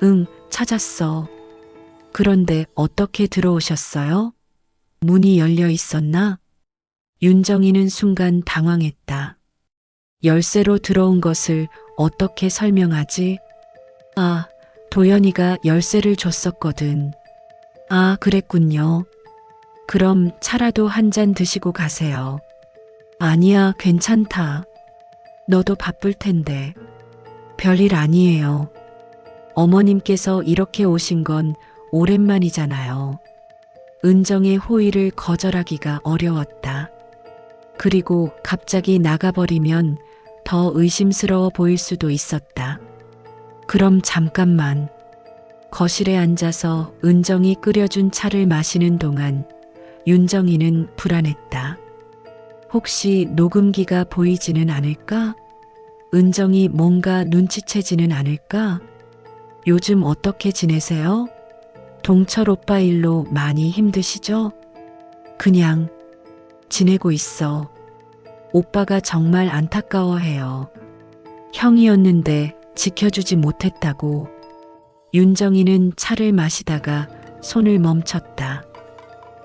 응, 찾았어. 그런데 어떻게 들어오셨어요? 문이 열려 있었나? 윤정이는 순간 당황했다. 열쇠로 들어온 것을 어떻게 설명하지? 아, 도연이가 열쇠를 줬었거든. 아, 그랬군요. 그럼 차라도 한 잔 드시고 가세요. 아니야, 괜찮다. 너도 바쁠 텐데. 별일 아니에요. 어머님께서 이렇게 오신 건 오랜만이잖아요. 은정의 호의를 거절하기가 어려웠다. 그리고 갑자기 나가버리면 더 의심스러워 보일 수도 있었다. 그럼 잠깐만. 거실에 앉아서 은정이 끓여준 차를 마시는 동안 윤정이는 불안했다. 혹시 녹음기가 보이지는 않을까? 은정이 뭔가 눈치채지는 않을까? 요즘 어떻게 지내세요? 동철 오빠 일로 많이 힘드시죠? 그냥 지내고 있어. 오빠가 정말 안타까워해요. 형이었는데 지켜주지 못했다고. 윤정이는 차를 마시다가 손을 멈췄다.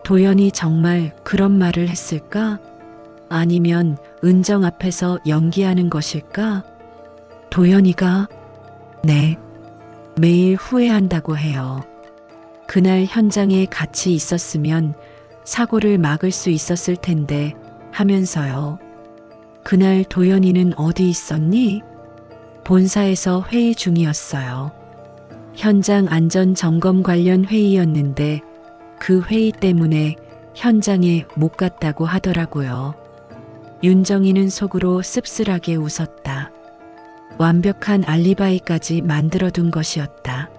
도연이 정말 그런 말을 했을까? 아니면 은정 앞에서 연기하는 것일까? 도연이가? 네. 매일 후회한다고 해요. 그날 현장에 같이 있었으면 사고를 막을 수 있었을 텐데 하면서요. 그날 도연이는 어디 있었니? 본사에서 회의 중이었어요. 현장 안전 점검 관련 회의였는데 그 회의 때문에 현장에 못 갔다고 하더라고요. 윤정이는 속으로 씁쓸하게 웃었다. 완벽한 알리바이까지 만들어둔 것이었다.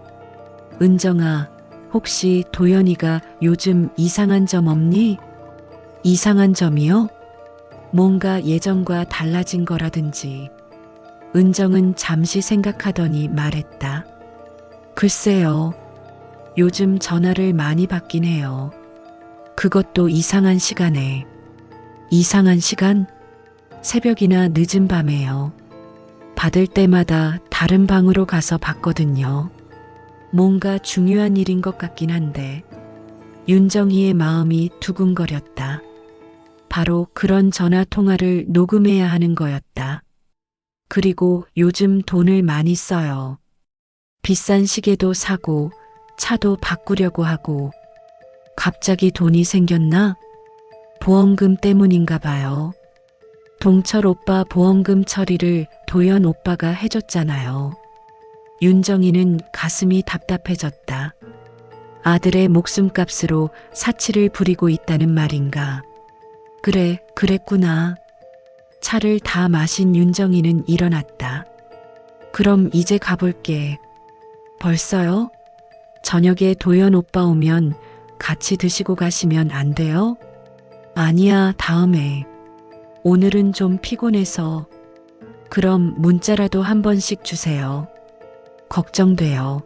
은정아, 혹시 도연이가 요즘 이상한 점 없니? 이상한 점이요? 뭔가 예전과 달라진 거라든지. 은정은 잠시 생각하더니 말했다. 글쎄요. 요즘 전화를 많이 받긴 해요. 그것도 이상한 시간에. 이상한 시간? 새벽이나 늦은 밤에요. 받을 때마다 다른 방으로 가서 받거든요. 뭔가 중요한 일인 것 같긴 한데. 윤정희의 마음이 두근거렸다. 바로 그런 전화 통화를 녹음해야 하는 거였다. 그리고 요즘 돈을 많이 써요. 비싼 시계도 사고 차도 바꾸려고 하고. 갑자기 돈이 생겼나? 보험금 때문인가 봐요. 동철 오빠 보험금 처리를 도연 오빠가 해줬잖아요. 윤정이는 가슴이 답답해졌다. 아들의 목숨값으로 사치를 부리고 있다는 말인가. 그래, 그랬구나. 차를 다 마신 윤정이는 일어났다. 그럼 이제 가볼게. 벌써요? 저녁에 도연 오빠 오면 같이 드시고 가시면 안 돼요? 아니야, 다음에. 오늘은 좀 피곤해서. 그럼 문자라도 한 번씩 주세요. 걱정돼요.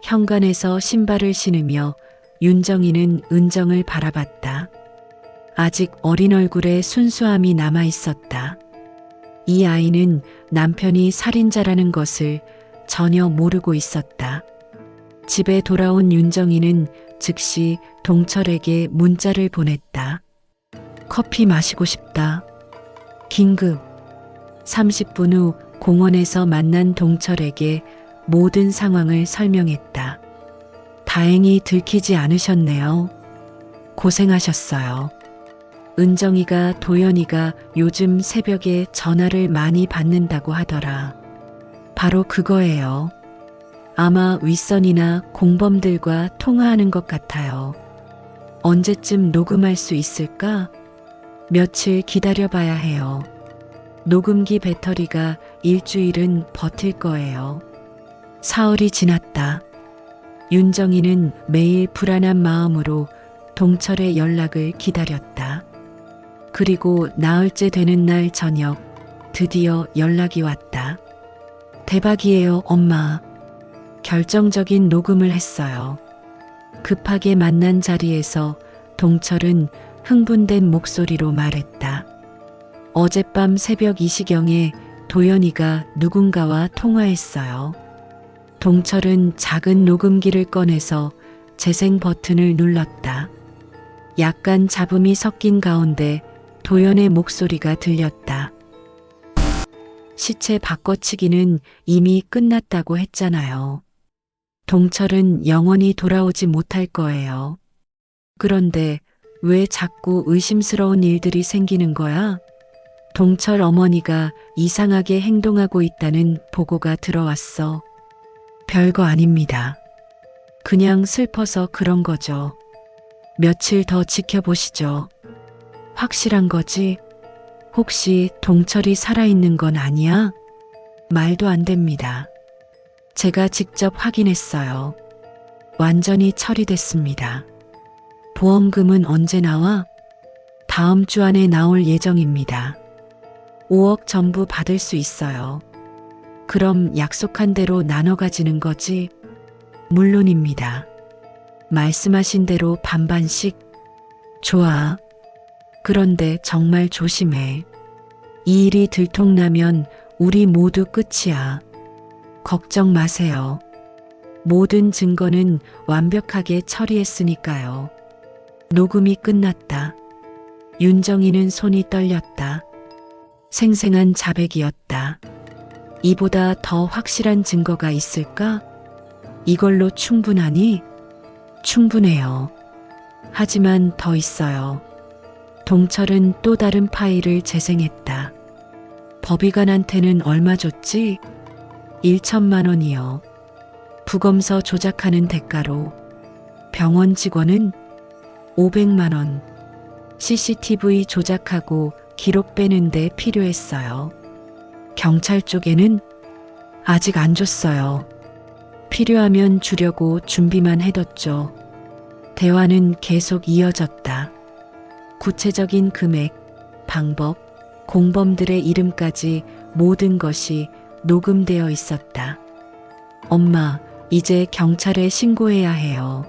현관에서 신발을 신으며 윤정이는 은정을 바라봤다. 아직 어린 얼굴에 순수함이 남아 있었다. 이 아이는 남편이 살인자라는 것을 전혀 모르고 있었다. 집에 돌아온 윤정이는 즉시 동철에게 문자를 보냈다. 커피 마시고 싶다. 긴급. 30분 후 공원에서 만난 동철에게 모든 상황을 설명했다. 다행히 들키지 않으셨네요. 고생하셨어요. 은정이가 도연이가 요즘 새벽에 전화를 많이 받는다고 하더라. 바로 그거예요. 아마 윗선이나 공범들과 통화하는 것 같아요. 언제쯤 녹음할 수 있을까? 며칠 기다려봐야 해요. 녹음기 배터리가 일주일은 버틸 거예요. 사흘이 지났다. 윤정이는 매일 불안한 마음으로 동철의 연락을 기다렸다. 그리고 나흘째 되는 날 저녁 드디어 연락이 왔다. 대박이에요, 엄마. 결정적인 녹음을 했어요. 급하게 만난 자리에서 동철은 흥분된 목소리로 말했다. 어젯밤 새벽 이 시경에 도연이가 누군가와 통화했어요. 동철은 작은 녹음기를 꺼내서 재생 버튼을 눌렀다. 약간 잡음이 섞인 가운데 도연의 목소리가 들렸다. 시체 바꿔치기는 이미 끝났다고 했잖아요. 동철은 영원히 돌아오지 못할 거예요. 그런데 왜 자꾸 의심스러운 일들이 생기는 거야? 동철 어머니가 이상하게 행동하고 있다는 보고가 들어왔어. 별거 아닙니다. 그냥 슬퍼서 그런 거죠. 며칠 더 지켜보시죠. 확실한 거지? 혹시 동철이 살아있는 건 아니야? 말도 안 됩니다. 제가 직접 확인했어요. 완전히 처리됐습니다. 보험금은 언제 나와? 다음 주 안에 나올 예정입니다. 5억 전부 받을 수 있어요. 그럼 약속한 대로 나눠 가지는 거지? 물론입니다. 말씀하신 대로 반반씩. 좋아. 그런데 정말 조심해. 이 일이 들통나면 우리 모두 끝이야. 걱정 마세요. 모든 증거는 완벽하게 처리했으니까요. 녹음이 끝났다. 윤정이는 손이 떨렸다. 생생한 자백이었다. 이보다 더 확실한 증거가 있을까? 이걸로 충분하니? 충분해요. 하지만 더 있어요. 동철은 또 다른 파일을 재생했다. 법의관한테는 얼마 줬지? 1천만 원이요. 부검서 조작하는 대가로. 병원 직원은 500만 원. CCTV 조작하고 기록 빼는데 필요했어요. 경찰 쪽에는 아직 안 줬어요. 필요하면 주려고 준비만 해뒀죠. 대화는 계속 이어졌다. 구체적인 금액, 방법, 공범들의 이름까지 모든 것이 녹음되어 있었다. 엄마, 이제 경찰에 신고해야 해요.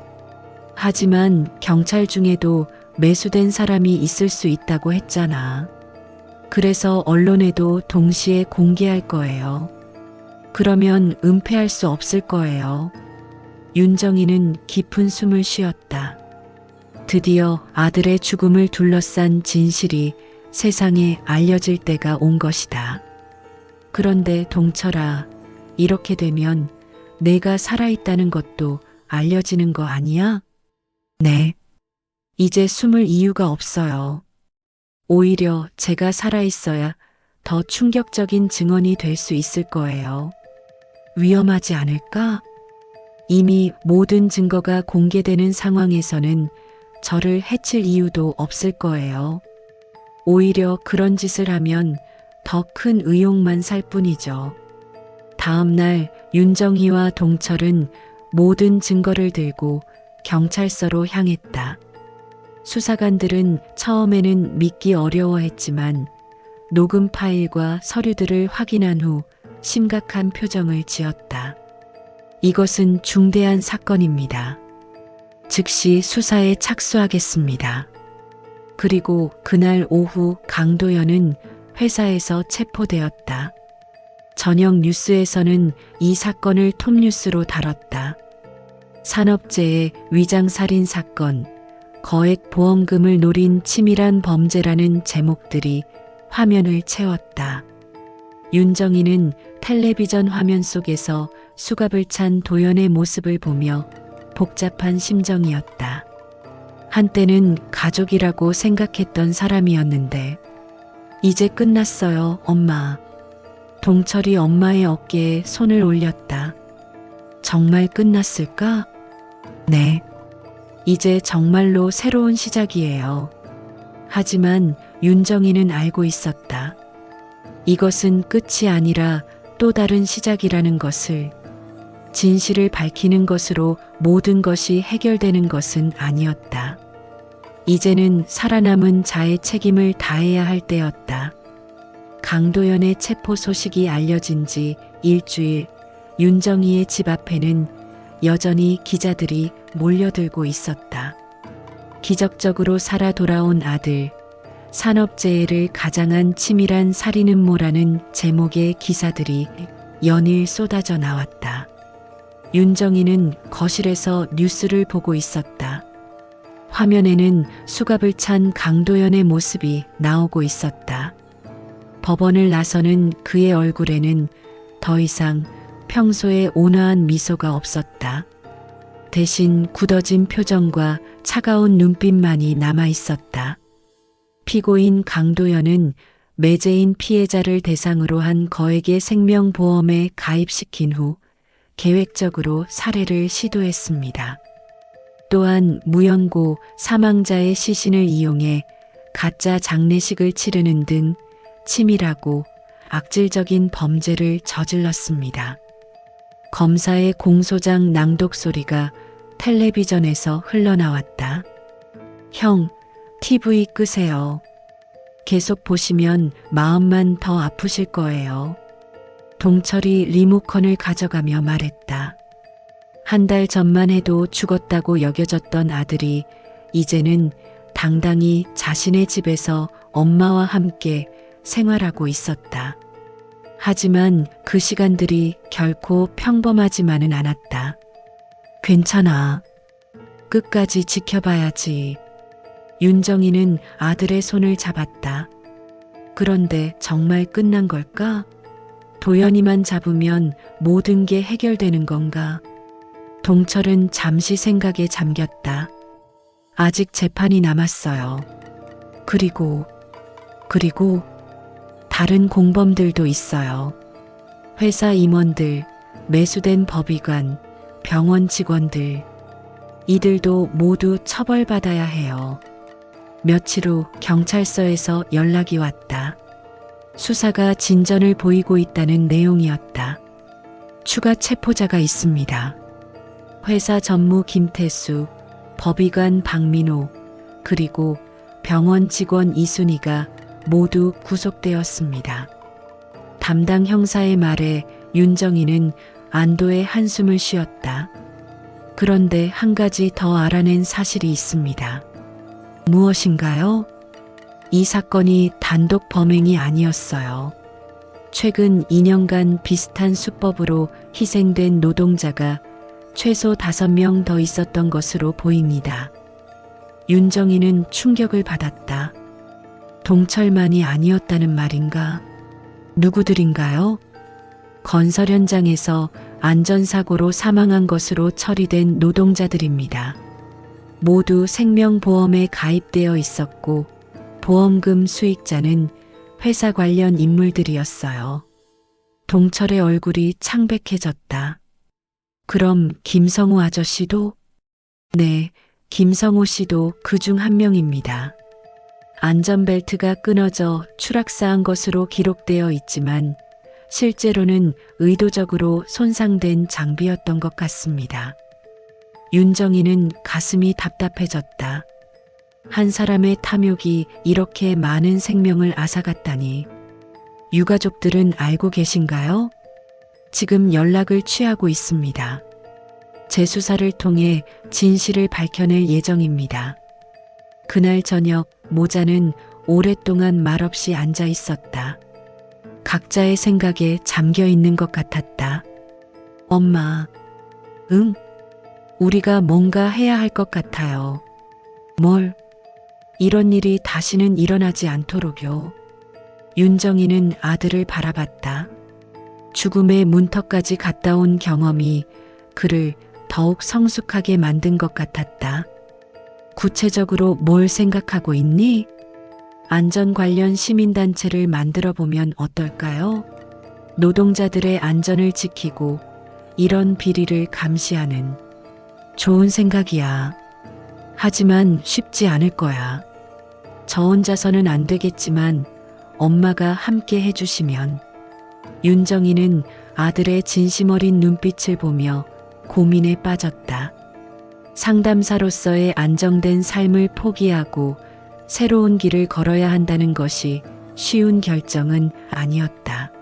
하지만 경찰 중에도 매수된 사람이 있을 수 있다고 했잖아. 그래서 언론에도 동시에 공개할 거예요. 그러면 은폐할 수 없을 거예요. 윤정이는 깊은 숨을 쉬었다. 드디어 아들의 죽음을 둘러싼 진실이 세상에 알려질 때가 온 것이다. 그런데 동철아, 이렇게 되면 내가 살아있다는 것도 알려지는 거 아니야? 네. 이제 숨을 이유가 없어요. 오히려 제가 살아있어야 더 충격적인 증언이 될 수 있을 거예요. 위험하지 않을까? 이미 모든 증거가 공개되는 상황에서는 저를 해칠 이유도 없을 거예요. 오히려 그런 짓을 하면 더 큰 의욕만 살 뿐이죠. 다음 날 윤정희와 동철은 모든 증거를 들고 경찰서로 향했다. 수사관들은 처음에는 믿기 어려워했지만 녹음 파일과 서류들을 확인한 후 심각한 표정을 지었다. 이것은 중대한 사건입니다. 즉시 수사에 착수하겠습니다. 그리고 그날 오후 강도연은 회사에서 체포되었다. 저녁 뉴스에서는 이 사건을 톱뉴스로 다뤘다. 산업재해 위장살인 사건, 거액 보험금을 노린 치밀한 범죄라는 제목들이 화면을 채웠다. 윤정이는 텔레비전 화면 속에서 수갑을 찬 도연의 모습을 보며 복잡한 심정이었다. 한때는 가족이라고 생각했던 사람이었는데 이제 끝났어요, 엄마. 동철이 엄마의 어깨에 손을 올렸다. 정말 끝났을까? 네. 이제 정말로 새로운 시작이에요. 하지만 윤정이는 알고 있었다. 이것은 끝이 아니라 또 다른 시작이라는 것을. 진실을 밝히는 것으로 모든 것이 해결되는 것은 아니었다. 이제는 살아남은 자의 책임을 다해야 할 때였다. 강도연의 체포 소식이 알려진 지 일주일, 윤정이의 집 앞에는 여전히 기자들이 몰려들고 있었다. 기적적으로 살아 돌아온 아들, 산업재해를 가장한 치밀한 살인음모라는 제목의 기사들이 연일 쏟아져 나왔다. 윤정이는 거실에서 뉴스를 보고 있었다. 화면에는 수갑을 찬 강도연의 모습이 나오고 있었다. 법원을 나서는 그의 얼굴에는 더 이상 평소의 온화한 미소가 없었다. 대신 굳어진 표정과 차가운 눈빛만이 남아 있었다. 피고인 강도연은 매제인 피해자를 대상으로 한 거액의 생명보험에 가입시킨 후 계획적으로 살해를 시도했습니다. 또한 무연고 사망자의 시신을 이용해 가짜 장례식을 치르는 등 치밀하고 악질적인 범죄를 저질렀습니다. 검사의 공소장 낭독 소리가 텔레비전에서 흘러나왔다. 형, TV 끄세요. 계속 보시면 마음만 더 아프실 거예요. 동철이 리모컨을 가져가며 말했다. 한 달 전만 해도 죽었다고 여겨졌던 아들이 이제는 당당히 자신의 집에서 엄마와 함께 생활하고 있었다. 하지만 그 시간들이 결코 평범하지만은 않았다. 괜찮아. 끝까지 지켜봐야지. 윤정이는 아들의 손을 잡았다. 그런데 정말 끝난 걸까? 도연이만 잡으면 모든 게 해결되는 건가? 동철은 잠시 생각에 잠겼다. 아직 재판이 남았어요. 그리고 다른 공범들도 있어요. 회사 임원들, 매수된 법의관, 병원 직원들. 이들도 모두 처벌받아야 해요. 며칠 후 경찰서에서 연락이 왔다. 수사가 진전을 보이고 있다는 내용이었다. 추가 체포자가 있습니다. 회사 전무 김태수, 법의관 박민호, 그리고 병원 직원 이순희가 모두 구속되었습니다. 담당 형사의 말에 윤정이는 안도의 한숨을 쉬었다. 그런데 한 가지 더 알아낸 사실이 있습니다. 무엇인가요? 이 사건이 단독 범행이 아니었어요. 최근 2년간 비슷한 수법으로 희생된 노동자가 최소 5명 더 있었던 것으로 보입니다. 윤정이는 충격을 받았다. 동철만이 아니었다는 말인가? 누구들인가요? 건설 현장에서 안전사고로 사망한 것으로 처리된 노동자들입니다. 모두 생명보험에 가입되어 있었고 보험금 수익자는 회사 관련 인물들이었어요. 동철의 얼굴이 창백해졌다. 그럼 김성호 아저씨도? 네, 김성호 씨도 그중 한 명입니다. 안전벨트가 끊어져 추락사한 것으로 기록되어 있지만 실제로는 의도적으로 손상된 장비였던 것 같습니다. 윤정이는 가슴이 답답해졌다. 한 사람의 탐욕이 이렇게 많은 생명을 앗아갔다니. 유가족들은 알고 계신가요? 지금 연락을 취하고 있습니다. 재수사를 통해 진실을 밝혀낼 예정입니다. 그날 저녁 모자는 오랫동안 말없이 앉아 있었다. 각자의 생각에 잠겨 있는 것 같았다. 엄마, 응? 우리가 뭔가 해야 할 것 같아요. 뭘? 이런 일이 다시는 일어나지 않도록요. 윤정이는 아들을 바라봤다. 죽음의 문턱까지 갔다 온 경험이 그를 더욱 성숙하게 만든 것 같았다. 구체적으로 뭘 생각하고 있니? 안전 관련 시민단체를 만들어 보면 어떨까요? 노동자들의 안전을 지키고 이런 비리를 감시하는. 좋은 생각이야. 하지만 쉽지 않을 거야. 저 혼자서는 안 되겠지만 엄마가 함께 해주시면. 윤정이는 아들의 진심 어린 눈빛을 보며 고민에 빠졌다. 상담사로서의 안정된 삶을 포기하고 새로운 길을 걸어야 한다는 것이 쉬운 결정은 아니었다.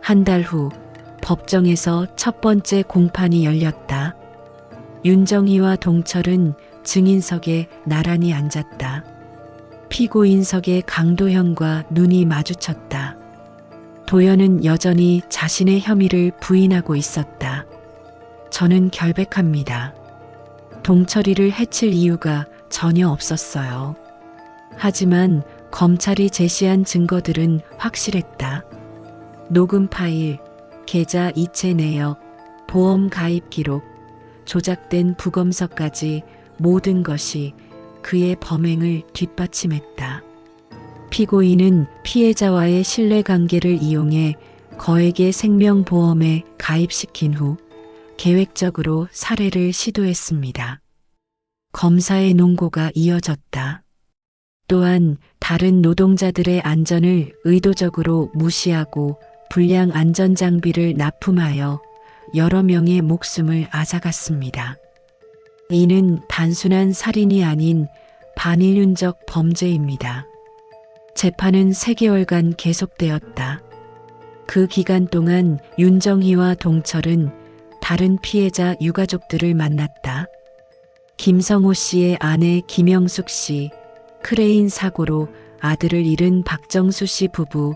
한 달 후 법정에서 첫 번째 공판이 열렸다. 윤정희와 동철은 증인석에 나란히 앉았다. 피고인석의 강도현과 눈이 마주쳤다. 도현은 여전히 자신의 혐의를 부인하고 있었다. 저는 결백합니다. 동철이를 해칠 이유가 전혀 없었어요. 하지만 검찰이 제시한 증거들은 확실했다. 녹음 파일, 계좌 이체 내역, 보험 가입 기록, 조작된 부검서까지 모든 것이 그의 범행을 뒷받침했다. 피고인은 피해자와의 신뢰관계를 이용해 거액의 생명보험에 가입시킨 후 계획적으로 살해를 시도했습니다. 검사의 논고가 이어졌다. 또한 다른 노동자들의 안전을 의도적으로 무시하고 불량 안전장비를 납품하여 여러 명의 목숨을 앗아갔습니다. 이는 단순한 살인이 아닌 반인륜적 범죄입니다. 재판은 3개월간 계속되었다. 그 기간 동안 윤정희와 동철은 다른 피해자 유가족들을 만났다. 김성호 씨의 아내 김영숙 씨, 크레인 사고로 아들을 잃은 박정수 씨 부부,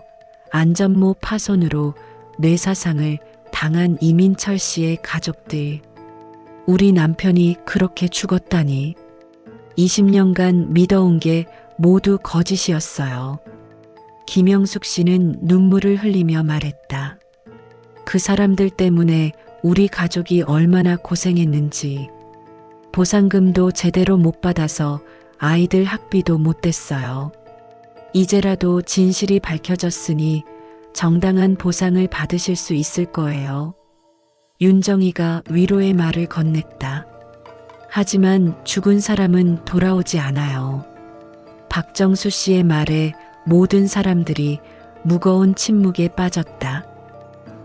안전모 파손으로 뇌사상을 당한 이민철 씨의 가족들. 우리 남편이 그렇게 죽었다니. 20년간 믿어온 게 모두 거짓이었어요. 김영숙 씨는 눈물을 흘리며 말했다. 그 사람들 때문에 우리 가족이 얼마나 고생했는지. 보상금도 제대로 못 받아서 아이들 학비도 못 댔어요. 이제라도 진실이 밝혀졌으니 정당한 보상을 받으실 수 있을 거예요. 윤정이가 위로의 말을 건넸다. 하지만 죽은 사람은 돌아오지 않아요. 박정수 씨의 말에 모든 사람들이 무거운 침묵에 빠졌다.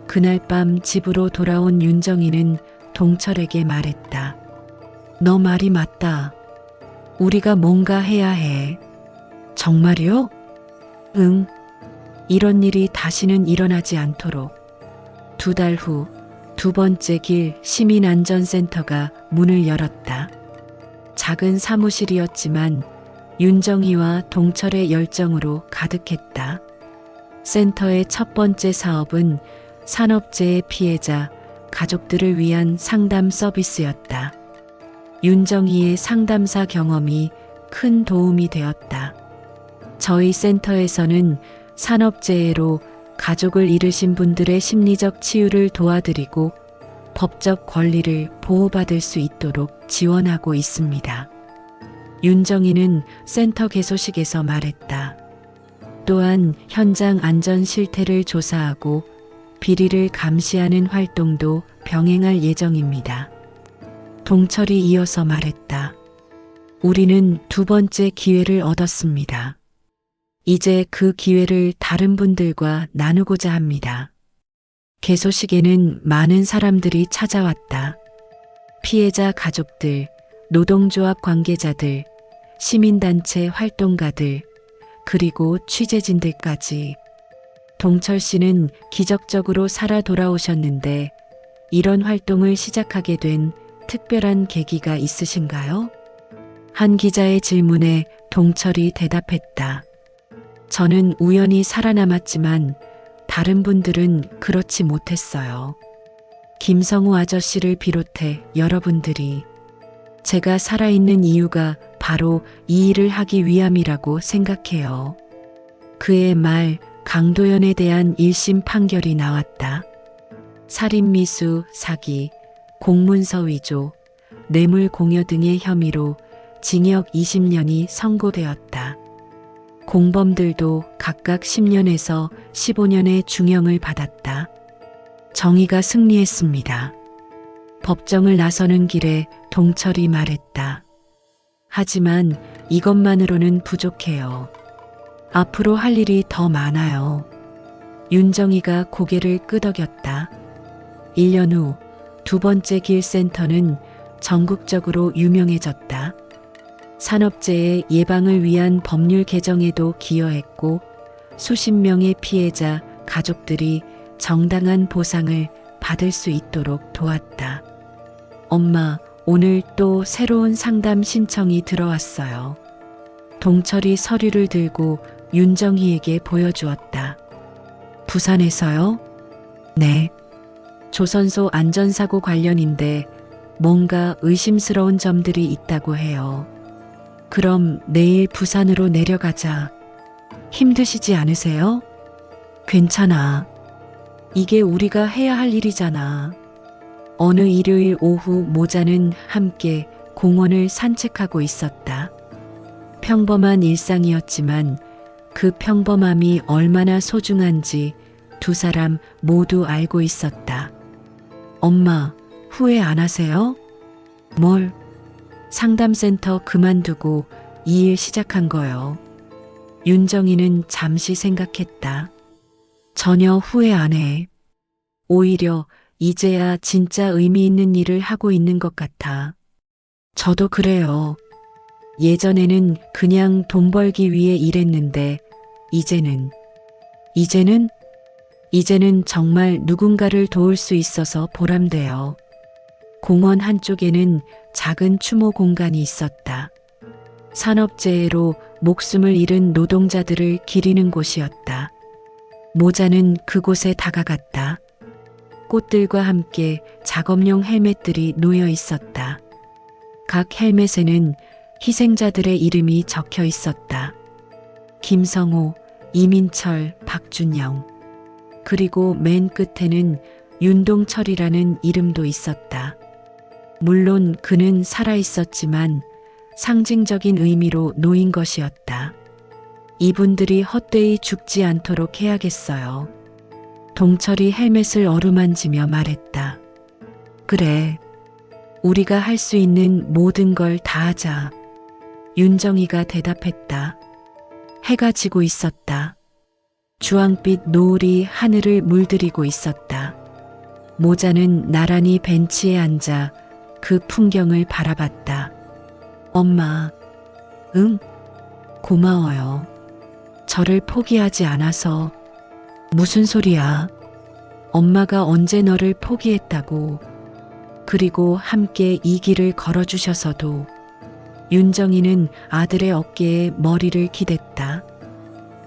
그날 밤 집으로 돌아온 윤정이는 동철에게 말했다. 너 말이 맞다. 우리가 뭔가 해야 해. 정말요? 응. 이런 일이 다시는 일어나지 않도록. 2달 후 2번째 길 시민안전센터가 문을 열었다. 작은 사무실이었지만 윤정희와 동철의 열정으로 가득했다. 센터의 첫 번째 사업은 산업재해 피해자, 가족들을 위한 상담 서비스였다. 윤정희의 상담사 경험이 큰 도움이 되었다. 저희 센터에서는 산업재해로 가족을 잃으신 분들의 심리적 치유를 도와드리고 법적 권리를 보호받을 수 있도록 지원하고 있습니다. 윤정희는 센터 개소식에서 말했다. 또한 현장 안전 실태를 조사하고 비리를 감시하는 활동도 병행할 예정입니다. 동철이 이어서 말했다. 우리는 2번째 기회를 얻었습니다. 이제 그 기회를 다른 분들과 나누고자 합니다. 개소식에는 많은 사람들이 찾아왔다. 피해자 가족들, 노동조합 관계자들, 시민단체 활동가들, 그리고 취재진들까지. 동철 씨는 기적적으로 살아 돌아오셨는데 이런 활동을 시작하게 된 특별한 계기가 있으신가요? 한 기자의 질문에 동철이 대답했다. 저는 우연히 살아남았지만 다른 분들은 그렇지 못했어요. 김성우 아저씨를 비롯해 여러분들이 제가 살아있는 이유가 바로 이 일을 하기 위함이라고 생각해요. 그의 말 강도연에 대한 1심 판결이 나왔다. 살인미수, 사기, 공문서 위조, 뇌물 공여 등의 혐의로 징역 20년이 선고되었다. 공범들도 각각 10년에서 15년의 중형을 받았다. 정의가 승리했습니다. 법정을 나서는 길에 동철이 말했다. 하지만 이것만으로는 부족해요. 앞으로 할 일이 더 많아요. 윤정이가 고개를 끄덕였다. 1년 후 두 번째 길센터는 전국적으로 유명해졌다. 산업재해 예방을 위한 법률 개정에도 기여했고 수십 명의 피해자 가족들이 정당한 보상을 받을 수 있도록 도왔다. 엄마, 오늘 또 새로운 상담 신청이 들어왔어요. 동철이 서류를 들고 윤정희에게 보여주었다. 부산에서요? 네. 조선소 안전사고 관련인데 뭔가 의심스러운 점들이 있다고 해요. 그럼 내일 부산으로 내려가자. 힘드시지 않으세요? 괜찮아. 이게 우리가 해야 할 일이잖아. 어느 일요일 오후 모자는 함께 공원을 산책하고 있었다. 평범한 일상이었지만 그 평범함이 얼마나 소중한지 두 사람 모두 알고 있었다. 엄마, 후회 안 하세요? 뭘? 상담센터 그만두고 이 일 시작한 거요. 윤정이는 잠시 생각했다. 전혀 후회 안 해. 오히려 이제야 진짜 의미 있는 일을 하고 있는 것 같아. 저도 그래요. 예전에는 그냥 돈 벌기 위해 일했는데 이제는 정말 누군가를 도울 수 있어서 보람돼요. 공원 한쪽에는 작은 추모 공간이 있었다. 산업재해로 목숨을 잃은 노동자들을 기리는 곳이었다. 모자는 그곳에 다가갔다. 꽃들과 함께 작업용 헬멧들이 놓여 있었다. 각 헬멧에는 희생자들의 이름이 적혀 있었다. 김성호, 이민철, 박준영. 그리고 맨 끝에는 윤동철이라는 이름도 있었다. 물론 그는 살아 있었지만 상징적인 의미로 놓인 것이었다. 이분들이 헛되이 죽지 않도록 해야겠어요. 동철이 헬멧을 어루만지며 말했다. 그래. 우리가 할 수 있는 모든 걸 다 하자. 윤정이가 대답했다. 해가 지고 있었다. 주황빛 노을이 하늘을 물들이고 있었다. 모자는 나란히 벤치에 앉아 그 풍경을 바라봤다. 엄마, 응? 고마워요. 저를 포기하지 않아서. 무슨 소리야? 엄마가 언제 너를 포기했다고. 그리고 함께 이 길을 걸어주셔서도. 윤정이는 아들의 어깨에 머리를 기댔다.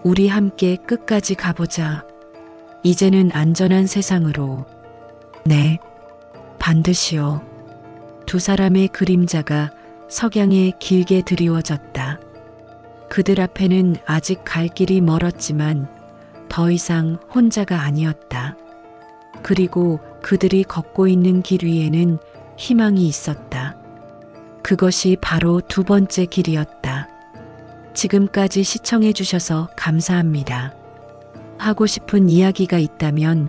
우리 함께 끝까지 가보자. 이제는 안전한 세상으로. 네, 반드시요. 두 사람의 그림자가 석양에 길게 드리워졌다. 그들 앞에는 아직 갈 길이 멀었지만 더 이상 혼자가 아니었다. 그리고 그들이 걷고 있는 길 위에는 희망이 있었다. 그것이 바로 두 번째 길이었다. 지금까지 시청해 주셔서 감사합니다. 하고 싶은 이야기가 있다면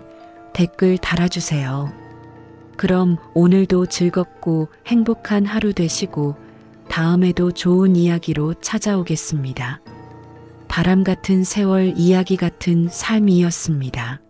댓글 달아주세요. 그럼 오늘도 즐겁고 행복한 하루 되시고 다음에도 좋은 이야기로 찾아오겠습니다. 바람 같은 세월, 이야기 같은 삶이었습니다.